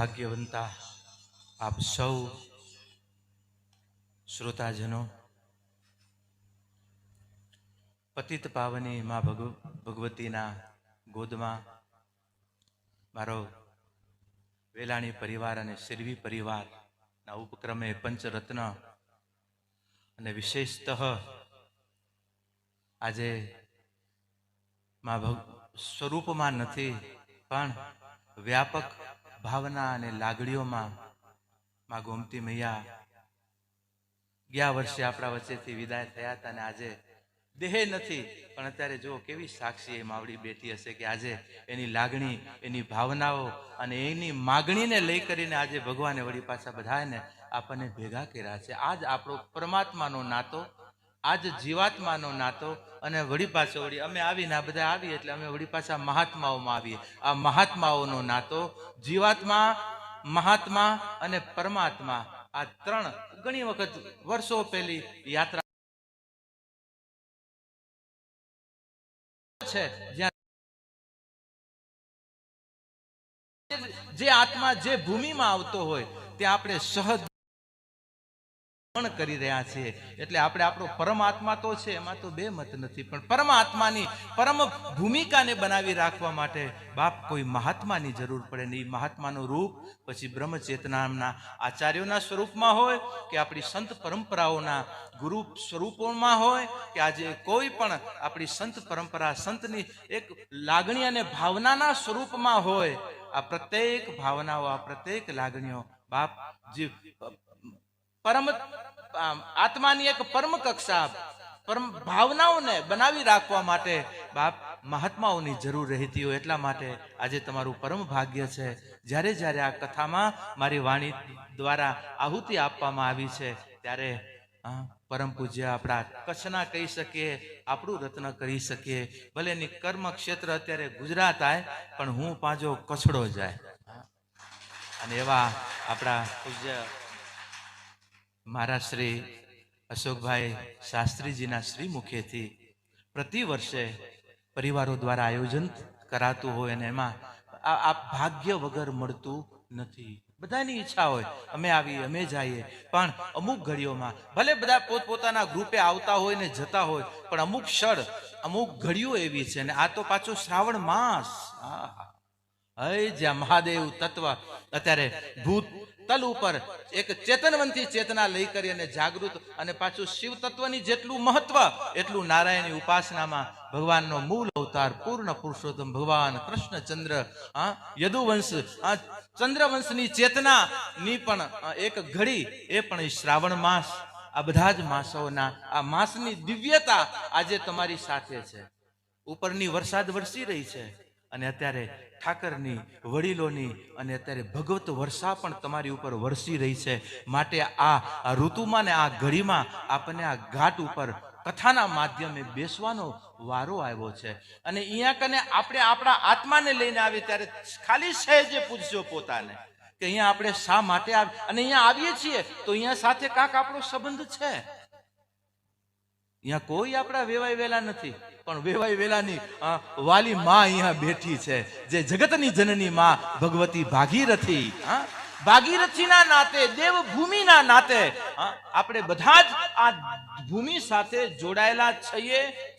ભાગ્યવંતા આપ સૌ શ્રોતાજનો, પતિત પાવની માં ભગવતીના ગોદમાં મારો વેલાણી પરિવાર અને સિરવી પરિવારના ઉપક્રમે પંચરત્ન અને વિશેષતઃ આજે માં સ્વરૂપમાં નથી પણ વ્યાપક ભાવના અને લાગણીઓમાં માં ગોમતી મૈયા ગયા વર્ષે આપણા વચ્ચેથી વિદાય થયા હતા અને આજે દેહ નથી પણ અત્યારે જો કેવી સાક્ષી એ માવડી બેઠી હશે કે આજે એની લાગણી, એની ભાવનાઓ અને એની માગણીને લઈ કરીને આજે ભગવાને વળી પાછા બધાને આપણને ભેગા કર્યા છે. આજ આપણો પરમાત્માનો નાતો, આજ જીવાત્માનો નાતો અને વળી પાછો વળી અમે આવીને આ બધા આવીએ એટલે અમે વળી પાછા મહાત્માઓમાં આવીએ. આ મહાત્માઓનો નાતો, જીવાત્મા, મહાત્મા અને પરમાત્મા, આ ત્રણ ઘણી વખત વર્ષો પહેલી યાત્રા છે જ્યાં જે આત્મા જે ભૂમિમાં આવતો હોય ત્યાં આપણે સહજ કરી રહ્યા છીએ. એટલે આપણે આપણો પરમાત્મા તો છે, એમાં તો બે મત નથી, પણ પરમાત્માની પરમ ભૂમિકાને બનાવી રાખવા માટે બાપ કોઈ મહાત્માની જરૂર પડે ને. એ મહાત્માનું રૂપ પછી બ્રહ્મ ચેતનાના આચાર્યોના સ્વરૂપમાં હોય કે આપણી સંત પરંપરાઓના ગુરુ સ્વરૂપોમાં હોય કે આજે કોઈ પણ આપણી સંત પરંપરા સંતની એક લાગણી અને ભાવનાના સ્વરૂપમાં હોય. આ પ્રત્યેક ભાવનાઓ, આ પ્રત્યેક લાગણીઓ બાપ જે પરમ આત્માની એક પરમ કક્ષા, પરમ ભાવનાઓને બનાવી રાખવા માટે બાપ મહાત્માઓની જરૂર રહેતી હોય. એટલા માટે આજે તમારું પરમ ભાગ્ય છે જ્યારે જ્યારે આ કથામાં મારી વાણી દ્વારા આહુતિ આપવામાં આવી છે ત્યારે પરમ પૂજ્ય આપણા કચ્છના કહી શકીએ, આપણું રત્ન કરી શકીએ. ભલે એની કર્મ ક્ષેત્ર અત્યારે ગુજરાત આય પણ હું પાછો કચ્છડો જાય. અને એવા આપણા પૂજ્ય મારા શ્રી અશોકભાઈ શાસ્ત્રીજીના શ્રી મુખેથી પ્રતિ વર્ષે પરિવારો દ્વારા આયોજન કરાતું હોય અને એમાં આ ભાગ્ય વગર મળતું નથી. બધાની ઈચ્છા હોય અમે આવીએ, અમે જઈએ, પણ અમુક ઘડીઓમાં ભલે બધા પોતપોતાના ગ્રુપે આવતા હોય ને જતા હોય પણ અમુક ક્ષણ, અમુક ઘડીઓ એવી છે. ને આ તો પાછો શ્રાવણ માસ, જ્યાં મહાદેવ તત્વ અત્યારે ભૂત તલ ઉપર એક ચેતનવંતી ચેતના લઈ કરી અને જાગૃત, અને પાછું શિવ તત્વની જેટલું મહત્વ એટલું નારાયણની ઉપાસનામાં ભગવાનનો મૂળ અવતાર પૂર્ણ પુરુષોત્તમ ભગવાન કૃષ્ણચંદ્ર યદુવંશ ચંદ્રવંશની ચેતનાની પણ એક ઘડી એ પણ શ્રાવણ માસ. આ બધા જ માસોના આ માસની દિવ્યતા આજે તમારી સાથે છે. ઉપરની વરસાદ વરસી રહી છે અને અત્યારે ઠાકરની, વડીલોની અને અત્યારે ભગવત વર્ષા પણ તમારી ઉપર વરસી રહી છે. માટે આ ઋતુમાં ને આ ઘડીમાં આપણને આ ઘાટ ઉપર કથાના માધ્યમે બેસવાનો વારો આવ્યો છે. અને અહીંયા કને આપણે આપણા આત્માને લઈને આવીએ ત્યારે ખાલી સહેજે પૂછજો પોતાને કે અહીંયા આપણે શા માટે અને અહીંયા આવીએ છીએ તો અહીંયા સાથે કાંક આપણો સંબંધ છે. અહીંયા કોઈ આપણા વેવાય વેલા નથી, પણ વેવાય વેલાની વાલી માં અહીંયા બેઠી છે, જે જગતની જનની માં ભગવતી ભાગીરથી. ભાગીરથીના નાતે, દેવભૂમિના નાતે આપણે બધા જ આ ભૂમિ સાથે જોડાયેલા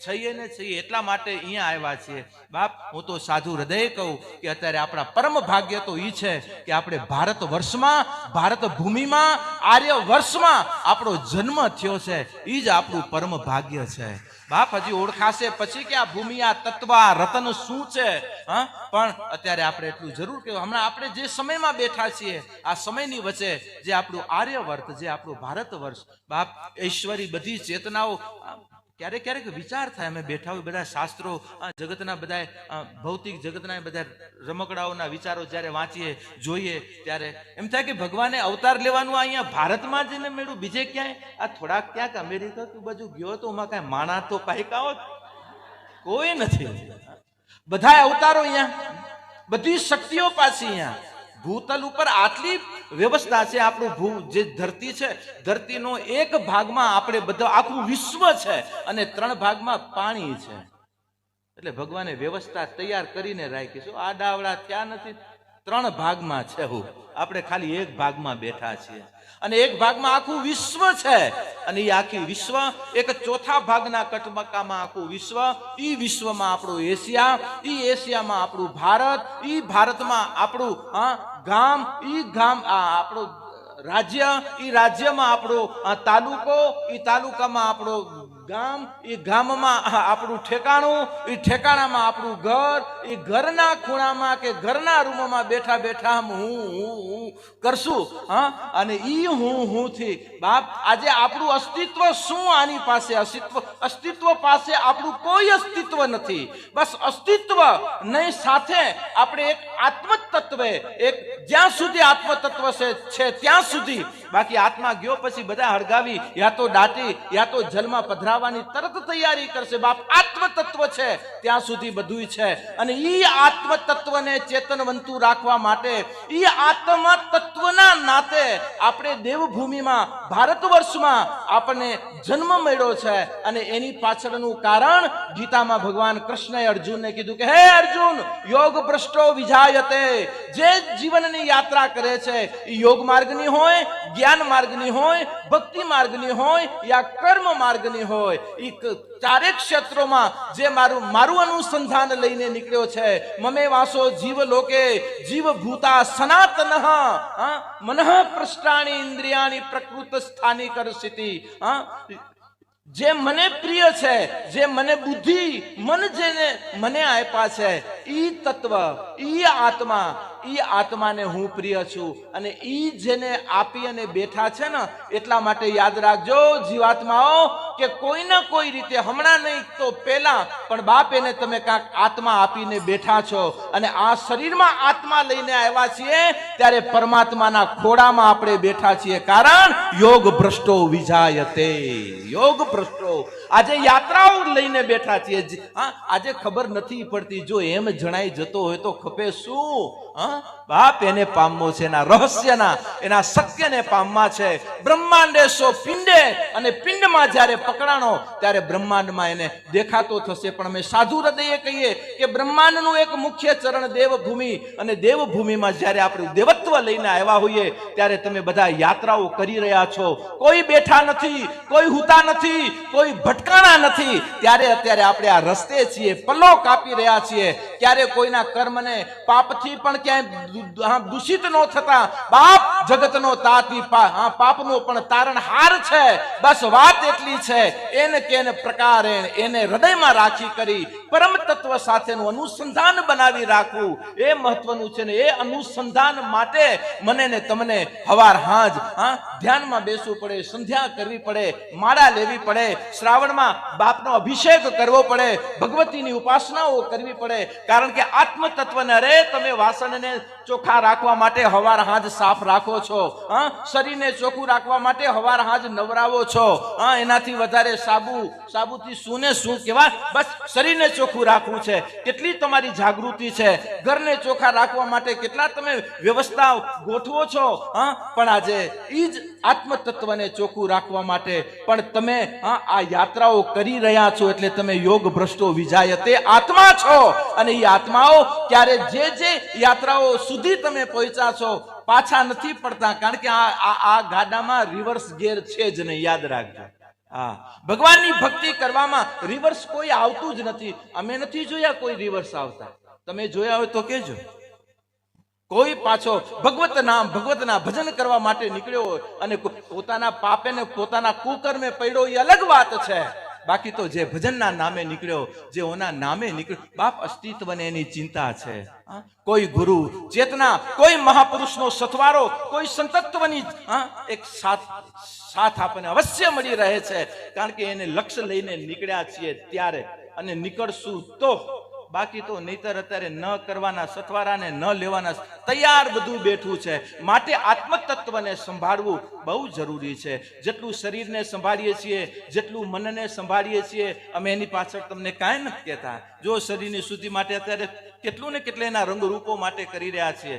છીએ ને છીએ. એટલા માટે અહીંયા આવ્યા છીએ. બાપ હું તો સાધુ હૃદય કહું કે અત્યારે આપણા પરમ ભાગ્ય તો ઈ છે કે આપણે ભારત વર્ષમાં, ભારત ભૂમિમાં, આર્ય વર્ષમાં આપણો જન્મ થયો છે. ઈ જ આપણું પરમ ભાગ્ય છે. બાપ હજી ઓળખાશે પછી કે આ ભૂમિ, આ તત્વ, આ રતન શું છે. પણ અત્યારે આપણે એટલું જરૂર કે હમણાં આપણે જે સમયમાં બેઠા છીએ આ સમયની વચ્ચે જે આપણું આર્યવર્ત, જે આપણું ભારત વર્ષ બાપ, ઈશ્વરી બધી ચેતનાઓ ક્યારેક ક્યારેક વિચાર થાય. અમે બેઠા હોય બધા શાસ્ત્રો, જગતના બધા ભૌતિક જગતના બધા રમકડાઓના વિચારો જ્યારે વાંચીએ, જોઈએ ત્યારે એમ થાય કે ભગવાને અવતાર લેવાનું અહીંયા ભારતમાં જ ને મેળું, બીજે ક્યાંય આ થોડાક ક્યાંક અમેરિકા તું બાજુ ગયો તો એમાં કાંઈ માણા તો પાયકા હોત, કોઈ નથી. બધા અવતારો અહીંયા, બધી શક્તિઓ પાછી અહીંયા. ભૂતલ ઉપર આટલી વ્યવસ્થા છે. આપણું જે ધરતી છે, ધરતીનો એક ભાગમાં આપણે બધા આખું વિશ્વ છે અને 3 ભાગમાં પાણી છે. એટલે ભગવાને વ્યવસ્થા તૈયાર કરીને રાખી. શું આડાવડા થયા નથી? ત્રણ ભાગમાં છે હું, આપણે ખાલી એક ભાગમાં બેઠા છીએ અને એક ભાગમાં આખું વિશ્વ છે અને એ આખી વિશ્વ એક ચોથા ભાગના કટબકામાં આખું વિશ્વ, ઈ વિશ્વમાં આપણું એશિયા, ઈ એશિયામાં આપણું ભારત, ઈ ભારતમાં આપણું ગામ, ઈ ગામ આપણું રાજ્ય, ઈ રાજ્યમાં આપણો તાલુકો, ઈ તાલુકામાં આપણો ગામ, ઈ ગામમાં આપણું ઠેકાણું, ઈ ઠેકાણામાં આપણું ઘર, ઈ ઘરના ખૂણામાં કે ઘરના રૂમમાં બેઠા બેઠા હું કરશું. અને ઈ હું થી બાપ આજે આપણું અસ્તિત્વ શું? આની પાસે અસ્તિત્વ પાસે આપણું કોઈ અસ્તિત્વ નથી. બસ અસ્તિત્વ નહીં, સાથે આપણે એક આત્મ તત્વ, એક જ્યાં સુધી આત્મ તત્વ છે ત્યાં સુધી. બાકી આત્મા ગયો પછી બધા હળગાવી યા તો દાટી યા તો જલમાં પધરાવાની તરત તૈયારી કરશે. બાપ આત્મ તત્વ છે ત્યાં સુધી બધું છે. અને ઈ આત્મ તત્વને ચેતનવંતુ રાખવા માટે, ઈ આત્મ તત્વના નાતે આપણે દેવભૂમિમાં ભારત વર્ષમાં આપણને જન્મ મળ્યો છે. અને એની પાછળનું કારણ ગીતામાં ભગવાન કૃષ્ણએ અર્જુનને કીધું કે હે અર્જુન, યોગ ભ્રષ્ટો વિજાયતે. જે જીવનની યાત્રા કરે છે એ યોગ માર્ગની હોય, જ્ઞાન માર્ગની હોય, ભક્તિ માર્ગની હોય યા કર્મ માર્ગની હોય, એ ચારેક ક્ષેત્રોમાં જે મારું અનુસંધાન લઈને નીકળ્યો છે. મમે વાસો જીવ લોકે જીવ ભૂતા સનાતન મનઃ પ્રષ્ટાણી ઇન્દ્રિયાણી પ્રકૃત સ્થાની કરસિતિ. જે મને પ્રિય છે, જે મને બુદ્ધિ મન જેને મને આપ્યા છે, ઈ તત્વ, ઈ આત્મા, ઈ આત્માને હું પ્રિય છું. અને ઈ જેને આપી અને બેઠા છે ને, એટલા માટે યાદ રાખજો જીવાત્માઓ કે કોઈ ના કોઈ રીતે, હમણાં નહીં તો પહેલા, પણ બાપ એને તમે કાંક આત્મા આપીને બેઠા છો. અને આ શરીરમાં આત્મા લઈને આવ્યા છીએ ત્યારે પરમાત્માના ખોળામાં આપણે બેઠા છીએ. કારણ યોગ ભ્રષ્ટો વિજાયતે. યોગ ભ્રષ્ટો આજે યાત્રાઓ લઈને બેઠા છીએ. આજે ખબર નથી પડતી. જો એમ જણાઈ જતો હોય તો ખપે શું? બાપ એને પામવો છે, એના રહસ્યના, એના સત્યને પામવા છે. બ્રહ્માંડે સો પિંડે, અને પિંડમાં જ્યારે પકડાણો ત્યારે બ્રહ્માંડમાં એને દેખાતો થશે. પણ અમે સાધુ હૃદયે કહીએ કે બ્રહ્માંડનું એક મુખ્ય ચરણ દેવભૂમિ, અને દેવભૂમિમાં જ્યારે આપણે દેવત્વ લઈને આવ્યા હોઈએ ત્યારે તમે બધા યાત્રાઓ કરી રહ્યા છો. કોઈ બેઠા નથી, કોઈ હુતા નથી, કોઈ ભટકાણા નથી. ત્યારે અત્યારે આપણે આ રસ્તે છીએ, પલ્લો કાપી રહ્યા છીએ. ક્યારે કોઈના કર્મને પાપથી પણ ક્યાંય દૂષિત ન થતા. બાપ જગતનો તાતી પાપનો પણ તારણહાર છે. બસ વાત એટલી છે, એને કેને પ્રકારે એને હૃદયમાં રાખી કરી પરમ તત્વ સાથેનું અનુસંધાન બનાવી રાખવું એ મહત્વનું છે. ને એ અનુસંધાન માટે મને ને તમને હવાર હાંજ ધ્યાનમાં બેસવું પડે, સંધ્યા કરવી પડે, માળા લેવી પડે, શ્રાવણમાં બાપનો અભિષેક કરવો પડે, ભગવતીની ઉપાસનાઓ કરવી પડે. કારણ કે આત્મ તત્વને, અરે તમે વાસણને ચોખ્ખા રાખવા માટે હવાર હાંજ સાફ રાખો છો, શરીરને ચોખ્ખું રાખવા માટે હવાર હાંજ નવરાવો છો. એનાથી વધારે સાબુથી શું ને શું કહેવાય? બસ શરીરને ચોખ્ખું રાખવું છે. કેટલી તમારી જાગૃતિ છે. ઘરને ચોખ્ખા રાખવા માટે કેટલા તમે વ્યવસ્થા ગોઠવો છો. પણ આજે ઈ જ આત્મ તત્વને ચોખ્ખું રાખવા માટે પણ તમે આ યાત્રાઓ કરી રહ્યા છો. એટલે તમે યોગ ભ્રષ્ટો વિજાયતે આત્મા છો. અને એ આત્માઓ ક્યારે જે યાત્રાઓ સુધી તમે પહોંચ્યા છો પાછા નથી પડતા. કારણ કે આ ગાડામાં રિવર્સ ગેર છે જ નહીં, યાદ રાખજો. ભગવાનની ભક્તિ કરવામાં રિવર્સ કોઈ આવતું જ નથી. અમે નથી જોયા કોઈ રિવર્સ આવતા. તમે જોયા હોય તો કેજો. કોઈ પાછો ભગવતના ભજન કરવા માટે નીકળ્યો હોય અને પોતાના પાપે ને પોતાના કુકર્મે પડ્યો એ અલગ વાત છે. બાકી તો જે ભજનના નામે નીકળ્યો, જે ઓના નામે નીકળ્યો, બાપ અસ્તિત્વને એની ચિંતા છે. કોઈ ગુરુ ચેતના, કોઈ મહાપુરુષનો સથવારો, કોઈ સંતત્વની એક સાથ આપણને અવશ્ય મળી રહે છે. કારણ કે એને લક્ષ્ય લઈને નીકળ્યા છીએ ત્યારે, અને નીકળશું તો. બાકી તો નહીતર અત્યારે ન કરવાના સથવારાને ન લેવાના તૈયાર બધું બેઠું છે. માટે આત્મ તત્વને સંભાળવું બહુ જરૂરી છે. જેટલું શરીરને સંભાળીએ છીએ, જેટલું મનને સંભાળીએ છીએ, અમે એની પાછળ તમને કાંઈ નથી કહેતા. જો શરીરની શુદ્ધિ માટે અત્યારે કેટલું ને કેટલા એના રંગરૂપો માટે કરી રહ્યા છીએ.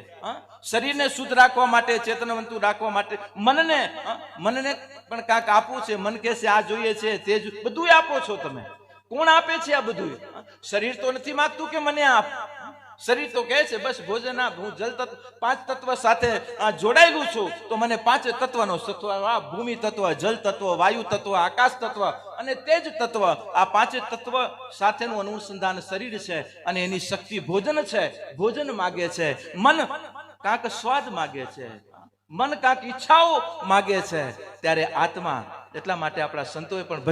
શરીરને શુદ્ધ રાખવા માટે, ચેતનવંતુ રાખવા માટે મનને પણ કાંઈક આપવું છે. મન કહે છે આ જોઈએ છે, તે બધું આપો છો તમે. કોણ આપે છે આ બધું? શરીર તો નથી માંગતું કે મને આપ. શરીર તો કહે છે બસ ભોજન હું જલ તત્વ 5 તત્વ સાથે જોડાયેલું છું, તો મને 5 તત્વનો સત્વ, આ ભૂમિ તત્વ, જલ તત્વ, વાયુ તત્વ, આકાશ તત્વ અને તેજ તત્વ, આ 5 તત્વ સાથેનું અનુસંધાન શરીર છે અને એની શક્તિ ભોજન છે. ભોજન માગે છે મન, કાંક સ્વાદ માગે છે મન, કાંક ઈચ્છાઓ માગે છે. ત્યારે આત્મા, એટલા માટે આપણા સંતોએ પણ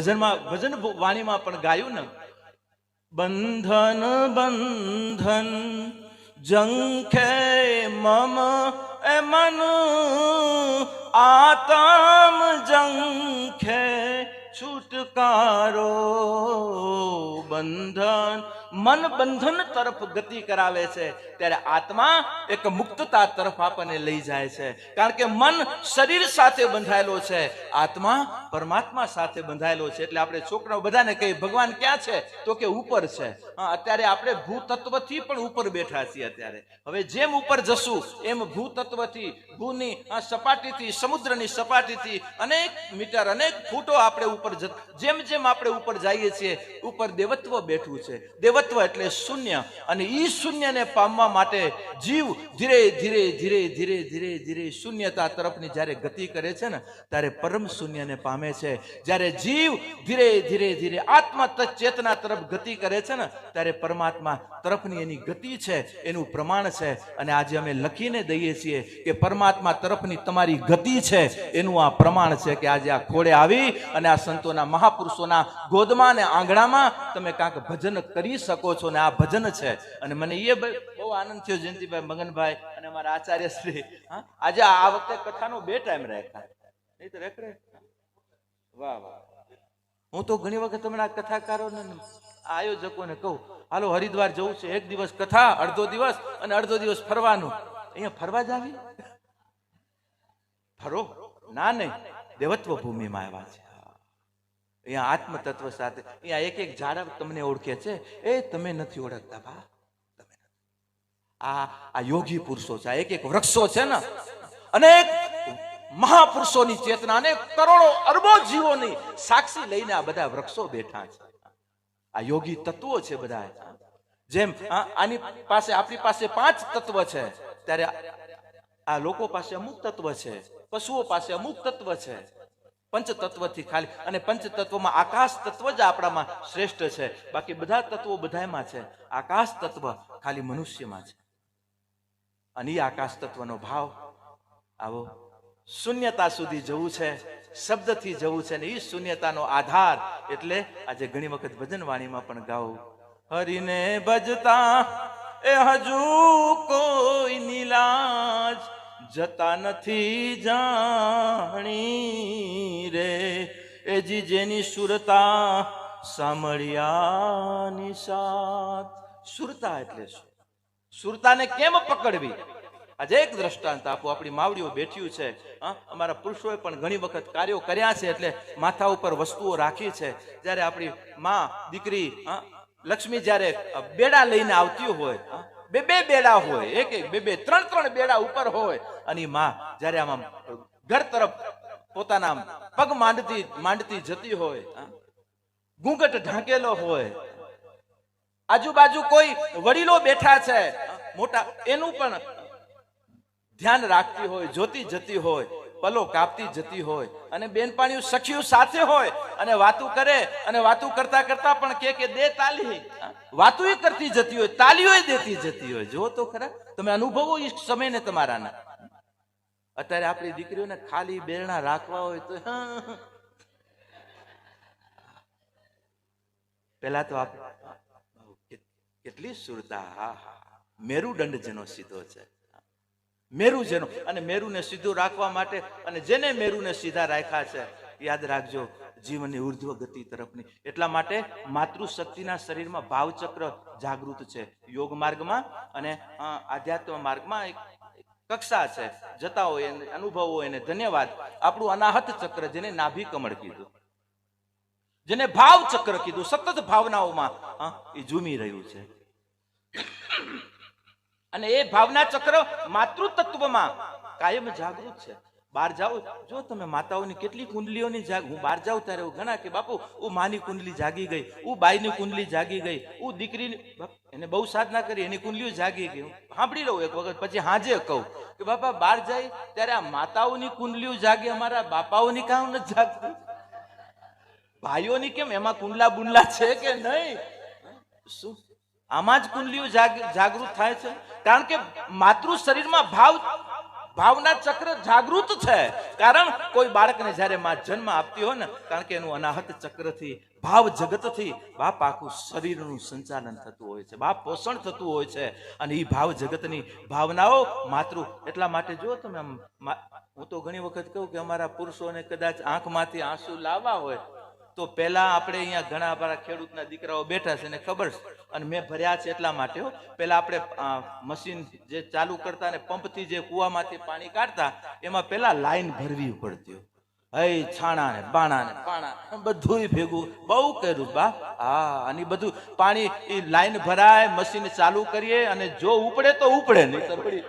ભજન વાણીમાં પણ ગાયું ને, બંધન બંધન જંખે મમ એ મન, આતમ જંખે છુટકારો. બંધન, મન બંધન તરફ ગતિ કરાવે છે, ત્યારે આત્મા એક મુક્તતા તરફ આપણને લઈ જાય છે. કારણ કે મન શરીર સાથે બંધાયેલો છે, આત્મા પરમાત્મા સાથે બંધાયેલો છે. એટલે આપણે છોકરાઓ બધાને કહીએ ભગવાન ક્યાં છે, તો કે ઉપર છે. અત્યારે આપણે ભૂતત્વથી પણ ઉપર બેઠા છીએ. અત્યારે હવે જેમ ઉપર જશું એમ ભૂતત્વથી, ભૂની સપાટીથી, સમુદ્રની સપાટીથી અનેક મીટર, અનેક ફૂટો આપણે ઉપર જેમ જેમ આપણે ઉપર જઈએ છીએ, ઉપર દેવત્વ બેઠું છે. દેવત્વ એટલે શૂન્ય, અને ઈ શૂન્યને પામવા માટે જીવ ધીરે ધીરે ધીરે ધીરે ધીરે ધીરે શૂન્યતા તરફની જ્યારે ગતિ કરે છે ને, ત્યારે પરમ શૂન્યને પામે છે. જ્યારે જીવ ધીરે ધીરે ધીરે આત્મા ચેતના તરફ ગતિ કરે છે ને, ત્યારે પરમાત્મા તરફની એની ગતિ છે, એનું પ્રમાણ છે. અને આજે અમે લખીને દઈએ છીએ કે પરમાત્મા તરફની તમારી ગતિ છે, એનું આ પ્રમાણ છે કે આજે આ ખોળે આવી અને આ સંતોના મહાપુરુષોના ગોદમાં અને આંગણામાં તમે કાંક ભજન કરી શકો છો. ને આ ભજન છે. અને મને એ બહુ આનંદ થયો, જયંતિભાઈ, મગનભાઈ અને અમારા આચાર્ય શ્રી આજે આ વખતે કથાનો 2 ટાઈમ રાખ્યા, નહીં તો રેખરે. વાહ વાહ. હું તો ઘણી વખત હમણાં કથાકારોને, આયોજકોને કહું, હાલો હરિદ્વાર જવું છે, 1 દિવસ કથા, અડધો દિવસ અને અડધો દિવસ ફરવાનું. અહીંયા ફરવા જ આવી? ફરો ના, નહીં, દેવત્વ ભૂમિમાં આવ્યા છે. અહીંયા આત્મ તત્વ સાથે, અહીંયા એક એક ઝાડ તમને ઓળખે છે, એ તમે નથી ઓળખતા બા. તમે આ યોગી પુરુષો છે, એક એક વૃક્ષો છે ને, અનેક મહાપુરુષોની ચેતના, અનેક કરોડો અરબો જીવોની સાક્ષી લઈને આ બધા વૃક્ષો બેઠા છે. આ યોગી તત્વો છે બધા. જેમ આની પાસે, આપણી પાસે 5 તત્વ છે, ત્યારે આ લોકો પાસે અમુક તત્વ છે, પશુઓ પાસે અમુક તત્વ છે. પંચ તત્વથી ખાલી, અને પંચ તત્વમાં આકાશ તત્વ જ આપણામાં શ્રેષ્ઠ છે, બાકી બધા તત્વો બધામાં છે. આકાશ તત્વ ખાલી મનુષ્યમાં છે. અને એ આકાશ તત્વનો ભાવ આવો શૂન્યતા સુધી જવું છે, શબ્દથી જવું છે. ને એ શૂન્યતાનો આધાર એટલે આજે ઘણી વખત ભજન વાણીમાં પણ ગાવું, હરિને ભજતા એ હજુ કોઈ નીલાજ જતા નથી જાણી રે. એજી જેની સુરતા સાંભળ્યાની સાથ. સુરતા એટલે શું? સુરતાને કેમ પકડવી? આજે એક દ્રષ્ટાંત આપો. આપણી માવડીઓ બેઠ્યું છે, અમારા પુરુષોએ પણ ઘણી વખત કાર્યો કર્યા છે, એટલે માથા ઉપર વસ્તુઓ રાખી છે. જ્યારે આપણી માં દીકરી લક્ષ્મી જ્યારે બેડા લઈને આવતી હોય, 2 બેડા હોય, એક 2 3 બેડા ઉપર હોય, અને માં જ્યારે આમ ઘર તરફ પોતાના પગ માંડતી જતી હોય, ઘૂંઘટ ઢાંકેલો હોય, આજુબાજુ કોઈ વડીલો બેઠા છે મોટા, એનું પણ ધ્યાન રાખતી હોય, જોતી જતી હોય, પલો કાપતી જતી હોય, અને બેનપાણીઓ સખીઓ સાથે હોય, અને વાતું કરે, અને વાતું કરતા કરતા પણ કે દે તાલી, વાતું કરતી જતી હોય, તાલીઓ દેતી જતી હોય. જો તો ખરા, તમે અનુભવો એ સમયને તમારાના. અત્યારે આપણી દીકરીઓને ખાલી બેરણા રાખવા હોય તો પેલા તો કેટલી સુરતા. હા હા, મેરુદંડ જેનો સીધો છે, મેરુ જેનો. અને મેરુને સીધું રાખવા માટે, અને જેને મેરુને સીધા રાખ્યા છે, યાદ રાખજો, જીવનની ઉર્ધ્વ ગતિ તરફની. એટલા માટે માતૃશક્તિના શરીરમાં ભાવચક્ર જાગૃત છે. યોગ માર્ગમાં અને આધ્યાત્મ માર્ગમાં એક કક્ષા છે, જતા હોય એને અનુભવો એને ધન્યવાદ. આપણું અનાહત ચક્ર, જેને નાભી કમળ કીધું, જેને ભાવ ચક્ર કીધું, સતત ભાવનાઓમાં એ ઝૂમી રહ્યું છે. અને એ ભાવના ચક્ર માતૃતત્વમાં કાયમ જાગૃત છે. બહાર જાઓ જો તમે માતાઓની કેટલી કુંડલીઓની જાગ, હું બહાર જાઉં ત્યારે એવું ઘણા કે બાપુ હું માની કુંડલી જાગી ગઈ, હું બાઈની કુંડલી જાગી ગઈ, હું દીકરીની, એને બહુ સાધના કરી એની કુંડલીઓ જાગી ગઈ. હું સાંભળી લઉં એક વખત, પછી હાજે કહું કે બાપા બહાર જાય ત્યારે આ માતાઓની કુંડલીઓ જાગે, અમારા બાપાઓની કામ નથી જાગતી, ભાઈઓની કેમ એમાં કુંડલા બુંડલા છે કે નહીં? શું આમાં જ કુંડલીઓ જાગૃત થાય છે? કારણ કે માતૃ શરીરમાં ભાવના ચક્ર જાગૃત છે. કારણ કોઈ બાળકને જ્યારે માં જન્મ આપતી હોય ને, કારણ કે એનું અનાહત ચક્રથી ભાવ જગતથી બાપ આખું શરીરનું સંચાલન થતું હોય છે, બાપ પોષણ થતું હોય છે. અને એ ભાવ જગતની ભાવનાઓ માતૃ, એટલા માટે જો તમે હું તો ઘણી વખત કહું કે અમારા પુરુષોને કદાચ આંખમાંથી આંસુ લાવવા હોય તો પહેલા આપણે અહીંયા ઘણા આપણા ખેડૂતના દીકરાઓ બેઠા છે ને ખબર છે, અને મેં ભર્યા છે એટલા માટે. પહેલા આપણે મશીન જે ચાલુ કરતા ને પંપથી જે કુવામાંથી પાણી કાઢતા, એમાં પહેલા લાઈન ભરવી પડતી. હે છાણા ને બાણા ને પાણા બધું ભેગું બહુ કર્યું બા. હા, અને બધું પાણી એ લાઈન ભરાય, મશીન ચાલુ કરીએ અને જો ઉપડે તો ઉપડે, નહીં તો પડી.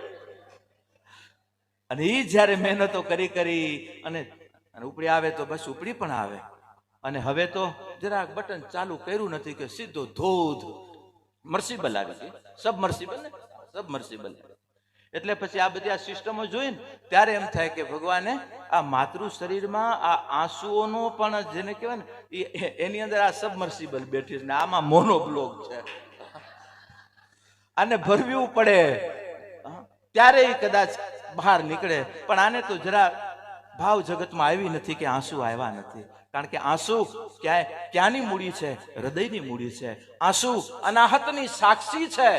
અને એ જયારે મહેનતો કરી અને ઉપડી આવે તો બસ ઉપડી પણ આવે. અને હવે તો જરાક બટન ચાલુ કર્યું નથી કે સીધો ધોધ મર્સિબલ આવી ગઈ, સબમર્સિબલ ને સબમર્સિબલ. એટલે પછી આ બધી આ સિસ્ટમો જોઈને ત્યારે એમ થાય કે ભગવાને આ માતૃ શરીરમાં આ આંસુઓનો પણ જેને કહેવાય ને એની અંદર આ સબમર્સિબલ બેઠી છે ને આમાં મોનોબ્લોક છે, આને ભરવું પડે ત્યારે કદાચ બહાર નીકળે. પણ આને તો જરા ભાવ જગતમાં આવી નથી કે આંસુ આવ્યા નથી. કારણ કે આંસુ ક્યાંની મૂડી છે? હૃદયની મૂડી છે. આંસુ અનાહતની સાક્ષી છે.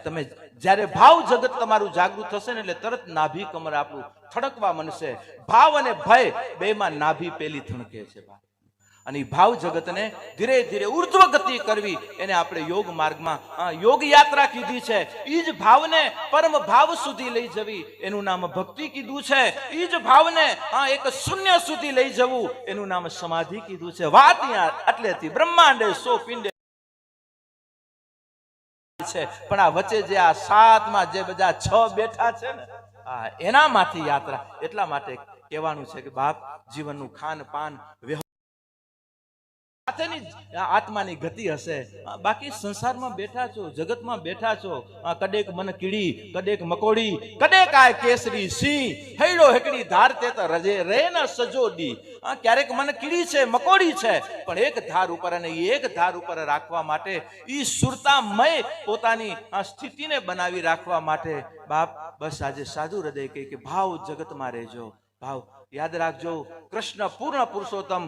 તમે જ્યારે ભાવ જગત તમારું જાગૃત થશે ને એટલે તરત નાભી કમર આપણું થડકવા મળશે. ભાવ અને ભય બેમાં નાભી પેલી થણકે છે. અને ભાવ જગતને ધીરે ધીરે ઉર્ધ્વ ગતિ કરવી, એને આપણે યોગ માર્ગમાં યોગ યાત્રા કીધી છે. એ જ ભાવને પરમ ભાવ સુધી લઈ જવી, એનું નામ ભક્તિ કીધું છે. એ જ ભાવને એક શૂન્ય સુધી લઈ જવું, એનું નામ સમાધિ કીધું છે. વાત એટલેથી બ્રહ્માંડે સો પિંડે છે, પણ આ વચ્ચે જે આ સાતમાં જે બધા છ બેઠા છે ને, એનામાંથી યાત્રા. એટલા માટે કહેવાનું છે કે બાપ જીવનનું ખાન પાન આત્માની ગતિ હશે. બાકી સંસારમાં બેઠા છો, જગતમાં બેઠા છો, કડેક મન કીડી, કડેક મકોડી, કડેક આય કેસરી સિંહ, હૈડો હેકડી ધાર તે તો રજે રે ન સજોડી. ક્યારેક મન કીડી છે, મકોડી છે, પણ એક ધાર ઉપર, અને એક ધાર ઉપર રાખવા માટે ઈ સુરતામય પોતાની સ્થિતિને બનાવી રાખવા માટે બાપ બસ આજે સાધુ હૃદય કહે કે ભાવ જગતમાં રહેજો. ભાવ યાદ રાખજો, કૃષ્ણ પૂર્ણ પુરુષોત્તમ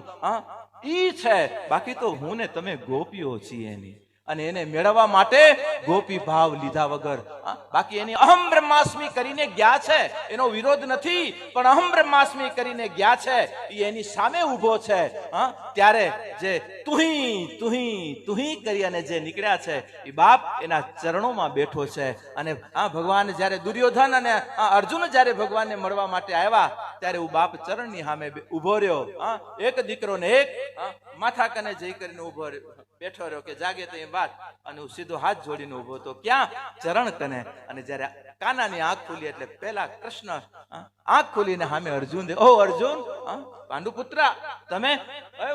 ઈ છે. બાકી તો હું ને તમે ગોપીઓ છીએ એની, અને એને મેળવવા માટે ગોપી ભાવ લીધા વગર, બાકી એની અહમ બ્રહ્માસ્મિ કરીને ગયા છે, એનો વિરોધ નથી, પણ અહમ બ્રહ્માસ્મિ કરીને ગયા છે, એ એની સામે ઉભો છે. ત્યારે જે તુહી કરી અને જે નીકળ્યા છે એ બાપ એના ચરણોમાં બેઠો છે. અને ભગવાન જ્યારે દુર્યોધન અને અર્જુન જ્યારે ભગવાનને મળવા માટે આવ્યા ત્યારે હું બાપ ચરણની સામે ઉભો રહ્યો. એક દીકરો ને એક માથા કને જઈ કરીને ઉભો રહ્યો, બેઠો રહ્યો કે જાગે તો એ વાત, અને હું સીધો હાથ જોડીને ઉભો તો ક્યાં? ચરણ કને. અને જ્યારે કાનાની આંખ ખુલી એટલે પેલા કૃષ્ણ આંખ ખોલીને સામે અર્જુન દે, ઓ અર્જુન, પાંડુપુત્ર તમે?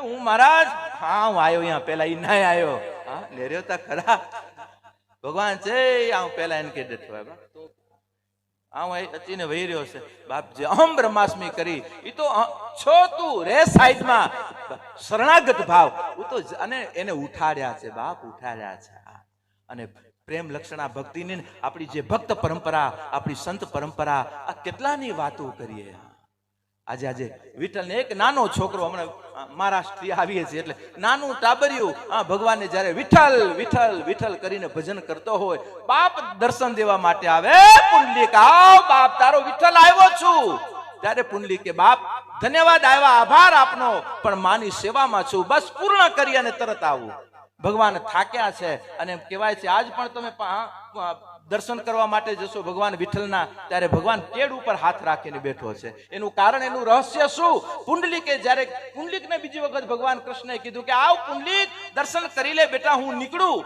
હું મહારાજ, હા હું આવ્યો અહીંયા, પેલા ઈ ના આવ્યો. લે રહ્યો તા ખરા ભગવાન છે. હું પેલા એને કહી દેતો અચીને વહી રહ્યો છે. બાપ જે અહમ બ્રહ્માસ્મિ કરી એ તો છો તું રે સાઈડમાં, શરણાગત ભાવ તો, અને એને ઉઠાડ્યા છે બાપ, ઉઠાડ્યા છે. અને પ્રેમ લક્ષણા ભક્તિની આપણી જે ભક્ત પરંપરા, આપણી સંત પરંપરા, આ કેટલાની વાતો કરીએ. આજે વિઠ્ઠલ ને એક નાનો છોકરો, હમણાં મહારાષ્ટ્રથી આવીએ છીએ એટલે નાનું ટાબરિયું ભગવાનને જયારે વિઠ્ઠલ વિઠ્ઠલ વિઠ્ઠલ કરીને ભજન કરતો હોય, બાપ દર્શન દેવા માટે આવે, પુંડલીક આવ બાપ, તારો વિઠ્ઠલ આવ્યો છું. ત્યારે પુંડલીક કે બાપ ધન્યવાદ આવ્યા, આભાર આપનો, પણ માની સેવામાં છું, બસ પૂર્ણ કરી અને તરત આવું. ભગવાન થાક્યા છે અને એમ કહેવાય છે આજ પણ તમે દર્શન કરવા માટે જશો ભગવાન વિઠ્ઠલના, ત્યારે ભગવાન કેડ ઉપર હાથ રાખીને બેઠો છે. એનું કારણ, એનું રહસ્ય શું? પુંડલીકે જ્યારે પુંડલીકને બીજી વખત ભગવાન કૃષ્ણએ કીધું કે આવ પુંડલીક, દર્શન કરી લે બેટા, હું નીકળું.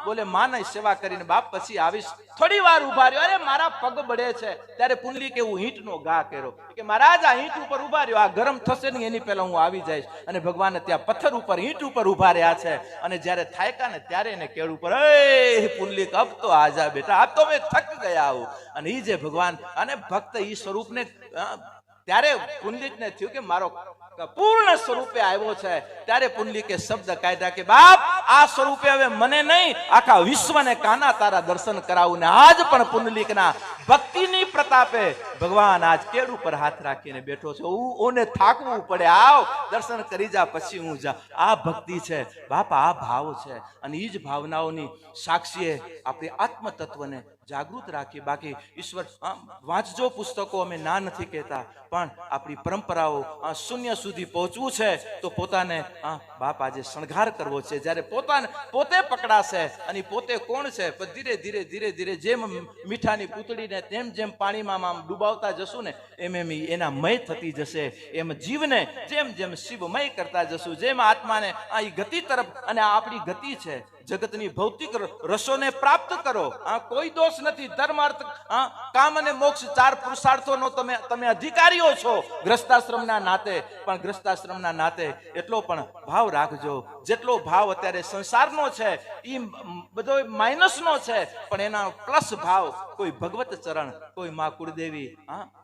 બોલે માની સેવા કરીને બાપ પછી આવીશ. થોડી વાર ઉભા રહ્યો, અરે મારા પગ બળે છે. ત્યારે પુંડલીકે એવું ઈંટનો ઘા કર્યો કે મહારાજ આ ઈંટ ઉપર ઉભા રહ્યો, આ ગરમ થશે નહીં એની પહેલા હું આવી જઈશ. અને ભગવાન ત્યાં પથ્થર ઉપર ઈંટ ઉપર ઉભા રહ્યા છે. અને જ્યારે થાયકા ને ત્યારે એને કેળ ઉપર, એ પુંડલીક અબ તો આજા બેટા, આજ તો મેં થક ગયા હું. અને ઈ જે ભગવાન અને ભક્ત ઈ સ્વરૂપને ત્યારે પુંડલીકને થયું કે મારો પૂર્ણ સ્વરૂપે આવ્યો છે. ત્યારે પુંડલીકે શબ્દ કાઢ્યા કે બાપ, આ સ્વરૂપે હવે મને નહીં, આખા વિશ્વને કાના તારા દર્શન કરાવું. ને આજ પણ પુંડલીકના ભક્તિની પ્રતાપે ભગવાન આજ કેડ ઉપર હાથ રાખીને બેઠો છે. ઓને થાકવું પડે, આવ દર્શન કરી જા પછી હું જા. આ ભક્તિ છે બાપ, આ ભાવ છે. અને ઈ જ ભાવનાઓની સાક્ષીએ આપણી આત્મ તત્વને જાગૃત રાખી. બાકી ઈશ્વર વાંચજો પુસ્તકો, અમે ના નથી કહેતા, પણ આપણી પરંપરાઓ શૂન્ય સુધી પહોંચવું છે તો પોતાને બાપ આજે શણગાર કરવો છે. જ્યારે પોતે પકડાશે અને પોતે કોણ છે, પણ ધીરે ધીરે ધીરે ધીરે જેમ મીઠાની પૂતળીને તેમ જેમ પાણીમાં આમ ડૂબાવતા જશું ને એમ એમ એના મય થતી જશે. એમ જીવને જેમ જેમ શિવમય કરતા જશું, જેમ આત્માને આ ગતિ તરફ, અને આપણી ગતિ છે જગતની ભૌતિક રસોને પ્રાપ્ત કરો. કોઈ દોષ નથી. ધર્મ, અર્થ, કામ અને મોક્ષ, ચાર પુરુષાર્થોનો તમે અધિકારીઓ છો ગ્રસ્તાશ્રમના નાતે. પણ ગ્રસ્તાશ્રમના નાતે એટલો પણ ભાવ રાખજો, જેટલો ભાવ અત્યારે સંસારનો છે એ બધો માઇનસનો છે, પણ એના પ્લસ ભાવ કોઈ ભગવત ચરણ, કોઈ માં કુળદેવી,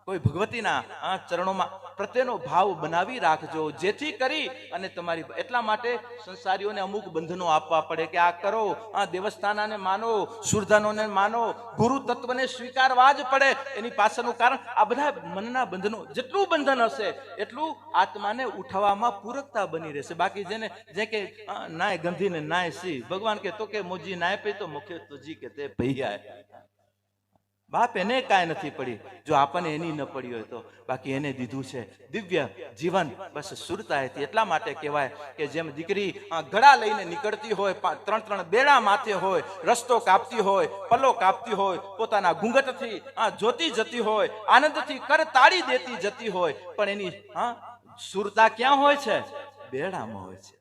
કોઈ ભગવતીના ચરણોમાં પ્રત્યેનો ભાવ બનાવી રાખજો, જેથી કરી અને તમારી. એટલા માટે સંસારીઓને અમુક બંધનો આપવા પડે કે આ કરો, દેવસ્થાનને માનો, સુરધાનોને માનો, ગુરુ તત્વને સ્વીકારવા જ પડે. એની પાછળનું કારણ આ બધા મનના બંધનો, જેટલું બંધન હશે એટલું આત્માને ઉઠાવવામાં પૂરકતા બની રહેશે. બાકી જેને જે કે નાય ગંધીને નાય સી, ભગવાન કે તો કે મોજી નાય પી તો મુખ્ય તુજી કે તે ભૈયા. બાપ એને કાંઈ નથી પડી, જો આપણને એની ન પડી હોય તો. બાકી એને દીધું છે દિવ્ય જીવન, બસ સુરતાએથી. એટલા માટે કહેવાય કે જેમ દીકરી ગળા લઈને નીકળતી હોય, 3 બેડા માથે હોય, રસ્તો કાપતી હોય, પલ્લો કાપતી હોય, પોતાના ઘૂંઘટથી જોતી જતી હોય, આનંદથી કર તાળી દેતી જતી હોય, પણ એની સુરતા ક્યાં હોય છે? બેડામાં હોય છે.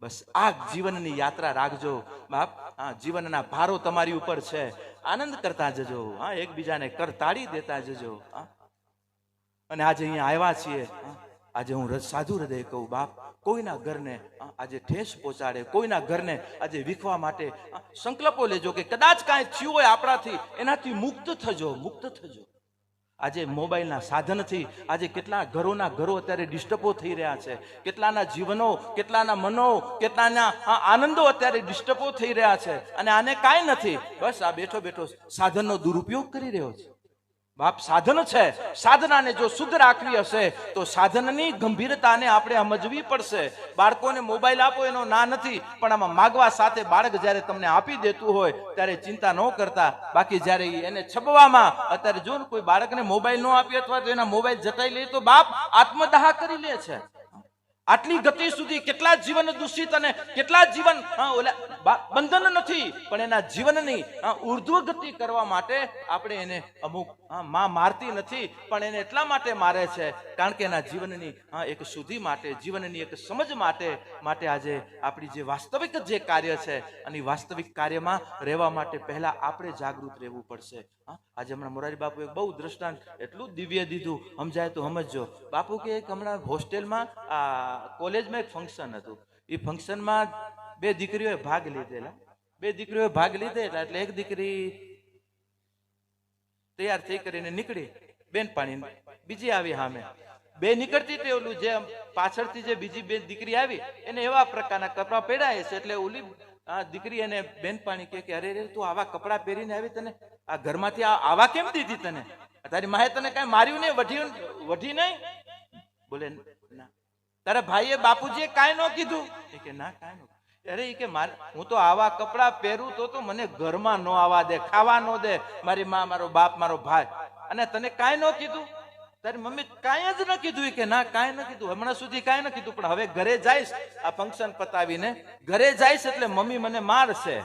બસ આ જીવનની યાત્રા રાખજો બાપ. જીવનના ભારો તમારી ઉપર છે, આનંદ કરતા જજો, એકબીજાને કરતાળી દેતા જજો. અને આજે અહીંયા આવ્યા છીએ, આજે હું સાધુ હૃદય કહું બાપ, કોઈના ઘરને આજે ઠેસ પહોંચાડે, કોઈના ઘરને આજે વિખવા માટે સંકલ્પો લેજો કે કદાચ કાંઈ થયું હોય આપણાથી, એનાથી મુક્ત થજો, મુક્ત થજો. આજે મોબાઈલના સાધનથી આજે કેટલા ઘરોના ઘરો અત્યારે ડિસ્ટર્બો થઈ રહ્યા છે, કેટલાના જીવનો, કેટલાના મનો, કેટલાના આનંદો અત્યારે ડિસ્ટર્બો થઈ રહ્યા છે. અને આને કાંઈ નથી, બસ આ બેઠો બેઠો સાધનનો દુરુપયોગ કરી રહ્યો છે બાપ. સાધન છે, સાધનાને જો શુદ્ધ રાખવી હશે તો સાધનની ગંભીરતાને આપણે સમજવી પડશે. બાળકોને મોબાઈલ આપો એનો ના નથી, પણ આમાં માગવા સાથે બાળક જ્યારે તમને આપી દેતું હોય ત્યારે ચિંતા ન કરતા. બાકી જ્યારે એને છબવામાં, અત્યારે જો કોઈ બાળકને મોબાઈલ ન આપી અથવા તો એના મોબાઈલ જટાઈ લે તો બાપ આત્મદાહ કરી લે છે. આટલી ગતિ સુધી કેટલા જીવન દૂષિત અને કેટલા જીવન બંધન નથી, પણ એના જીવનની ઉર્ધ્વ ગતિ કરવા માટે આપણે એને અમુક માં મારતી નથી, પણ એને એટલા માટે મારે છે કારણ કે એના જીવનની એક શુદ્ધિ માટે, જીવનની એક સમજ માટે આજે આપણી જે વાસ્તવિક જે કાર્ય છે અને વાસ્તવિક કાર્યમાં રહેવા માટે પહેલા આપણે જાગૃત રહેવું પડશે. આજે હમણાં મોરારી બાપુ એક બહુ દ્રષ્ટાંત એટલું દિવ્ય દીધું, સમજાય તો સમજજો. બાપુ કે એક હમણાં હોસ્ટેલમાં કોલેજમાં એક ફંક્શન હતું, એ ફંક્શનમાં 2 દીકરીઓએ ભાગ લીધેલા. 2 દીકરીઓએ ભાગ લીધેલા એટલે એક દીકરી તૈયાર થઈ કરીને નીકળી, બેન પાણી, બીજી આવી સામે. 2 નીકળતી તે ઓલું જે પાછળથી જે બીજી 2 દીકરી આવી એને એવા પ્રકારના કપડા પહેરાય છે, એટલે ઓલી દીકરી એને બેન પાણી કે અરે રે તું આવા કપડા પહેરીને આવી, તને આ ઘરમાંથી આવા કેમ દીધી? તને તારી માએ તને કઈ માર્યું નહીં, વઢી નહીં? બોલે ના. તારા ભાઈએ બાપુજીએ કાંઈ ન કીધું? કે ના કાંઈ ન. અરે કે હું તો આવા કપડા પહેરું તો મને ઘરમાં ન આવવા દે, ખાવા ન દે, મારી માં, મારો બાપ, મારો ભાઈ, અને તને કાંઈ ન કીધું? તારી મમ્મી કાંઈ જ ન કીધું? કે ના કાંઈ ન કીધું, હમણાં સુધી કાંઈ ન કીધું, પણ હવે ઘરે જઈશ, આ ફંક્શન પતાવીને ઘરે જઈશ એટલે મમ્મી મને મારશે.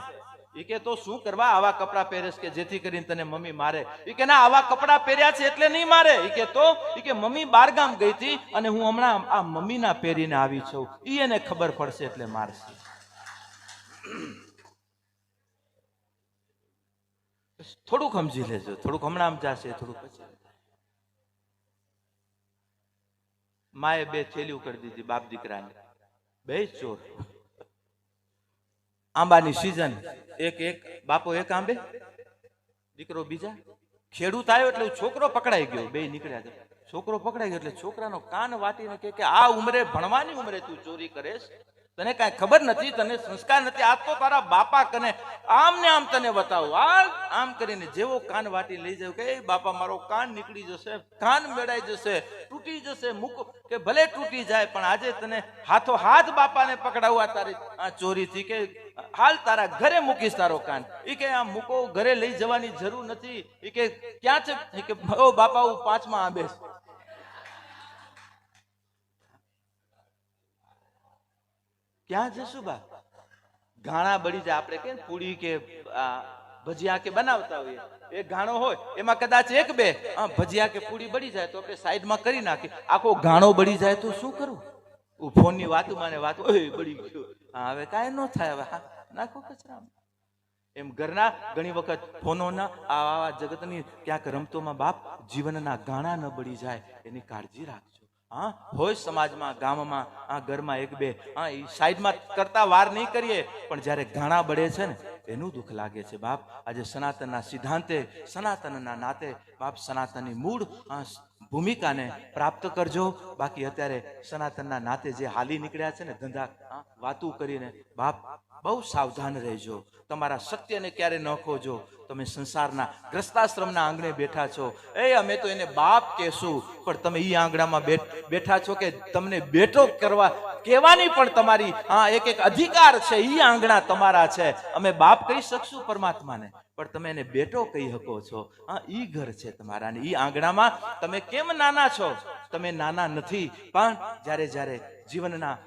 એ કે તો શું કરવા આવા કપડાં પહેરેસ કે જેથી કરીને તને મમ્મી મારે? એ કે ના, આવા કપડાં પહેર્યા છે એટલે નહીં મારે. એ કે તો? એ કે મમ્મી બારગામ ગઈ હતી અને હું હમણાં આ મમ્મીના પહેરીને આવી છું, ઈ એને ખબર પડશે એટલે મારશે. થોડુંક સમજી લેજો, થોડુંક હમણાં સમજાશે, થોડુંક પછી. માએ 2 થેલીઓ કરી દીધી બાપ દીકરાને, 2 ચોર. આંબાની સીઝન, એક બાપો એક આંબે, દીકરો બીજા. ખેડૂત આવ્યો એટલે છોકરો પકડાઈ ગયો, 2 નીકળ્યા. છોકરો પકડાઈ ગયો એટલે છોકરાનો કાન વાટીને કે આ ઉંમરે, ભણવાની ઉંમરે તું ચોરી કરેશ? તને કાંઈ ખબર નથી, તને સંસ્કાર નથી. આ તો તારા બાપા કને આમ ને આમ તને બતાવું, આમ કરીને જેવો કાન વાટી લઈ જાવ કે બાપા મારો કાન નીકળી જશે, કાન મેળાઈ જશે, તૂટી જશે, મૂકો કે ભલે તૂટી જાય પણ આજે તને હાથો હાથ બાપાને પકડાવવા તારી આ ચોરીથી, કે હાલ તારા ઘરે મૂકીશ તારો કાન. એ કે આમ મૂકો, ઘરે લઈ જવાની જરૂર નથી. એ કે ક્યાં છે? એ કે ઓ બાપા હું 5મા આંબે છું. ક્યાં જશું બા? ઘાણા બળી જાય. આપણે કે પૂરી કે ભજીયા કે બનાવતા હોઈએ, એક ઘાણો હોય એમાં કદાચ 1-2 ભજીયા કે પૂરી બળી જાય તો આપણે સાઈડમાં કરી નાખીએ. આખો ઘાણો બળી જાય તો શું કરવું? ફોનની વાતમાં ને વાત, ઓય બળી ગયું, હવે કાંઈ ન થાય, હવે નાખો કચરામાં. એમ ઘરના ઘણી વખત ફોનોના આવા જગતની ક્યાંક રમતોમાં બાપ જીવનના ઘાણા ન બળી જાય એની કાળજી રાખજો. હા, હોય સમાજમાં, ગામમાં, ઘરમાં 1-2 એ સાઈડમાં કરતા વાર નહીં કરીએ, પણ જ્યારે ઘાણા બળે છે ને એનું દુઃખ લાગે છે બાપ. આજે સનાતનના સિદ્ધાંતે, સનાતનના નાતે બાપ સનાતનની મૂળ ભૂમિકાને પ્રાપ્ત કરજો. બાકી અત્યારે સનાતનના નાતે જે હાલી નીકળ્યા છે ને ધંધા વાતું કરીને, બાપ બહુ સાવધાન રહેજો. તમારા સત્યને ક્યારે ન ખોજો. તમે સંસારના ગ્રસ્તાશ્રમના આંગણે બેઠા છો, અમે તો એને બાપ કહેશું, પણ તમે ઈ આંગણામાં બેઠા છો કે તમને બેટો કરવા કહેવાની પણ તમારી એક અધિકાર છે. ઈ આંગણા તમારા છે. અમે બાપ કહી શકશું પરમાત્માને, પણ તમે એને બેટો કહી શકો છો. ઈ ઘર છે તમારા, ઈ આંગણામાં તમે કેમ નાના છો? તમે નાના નથી, પણ જ્યારે જીવનના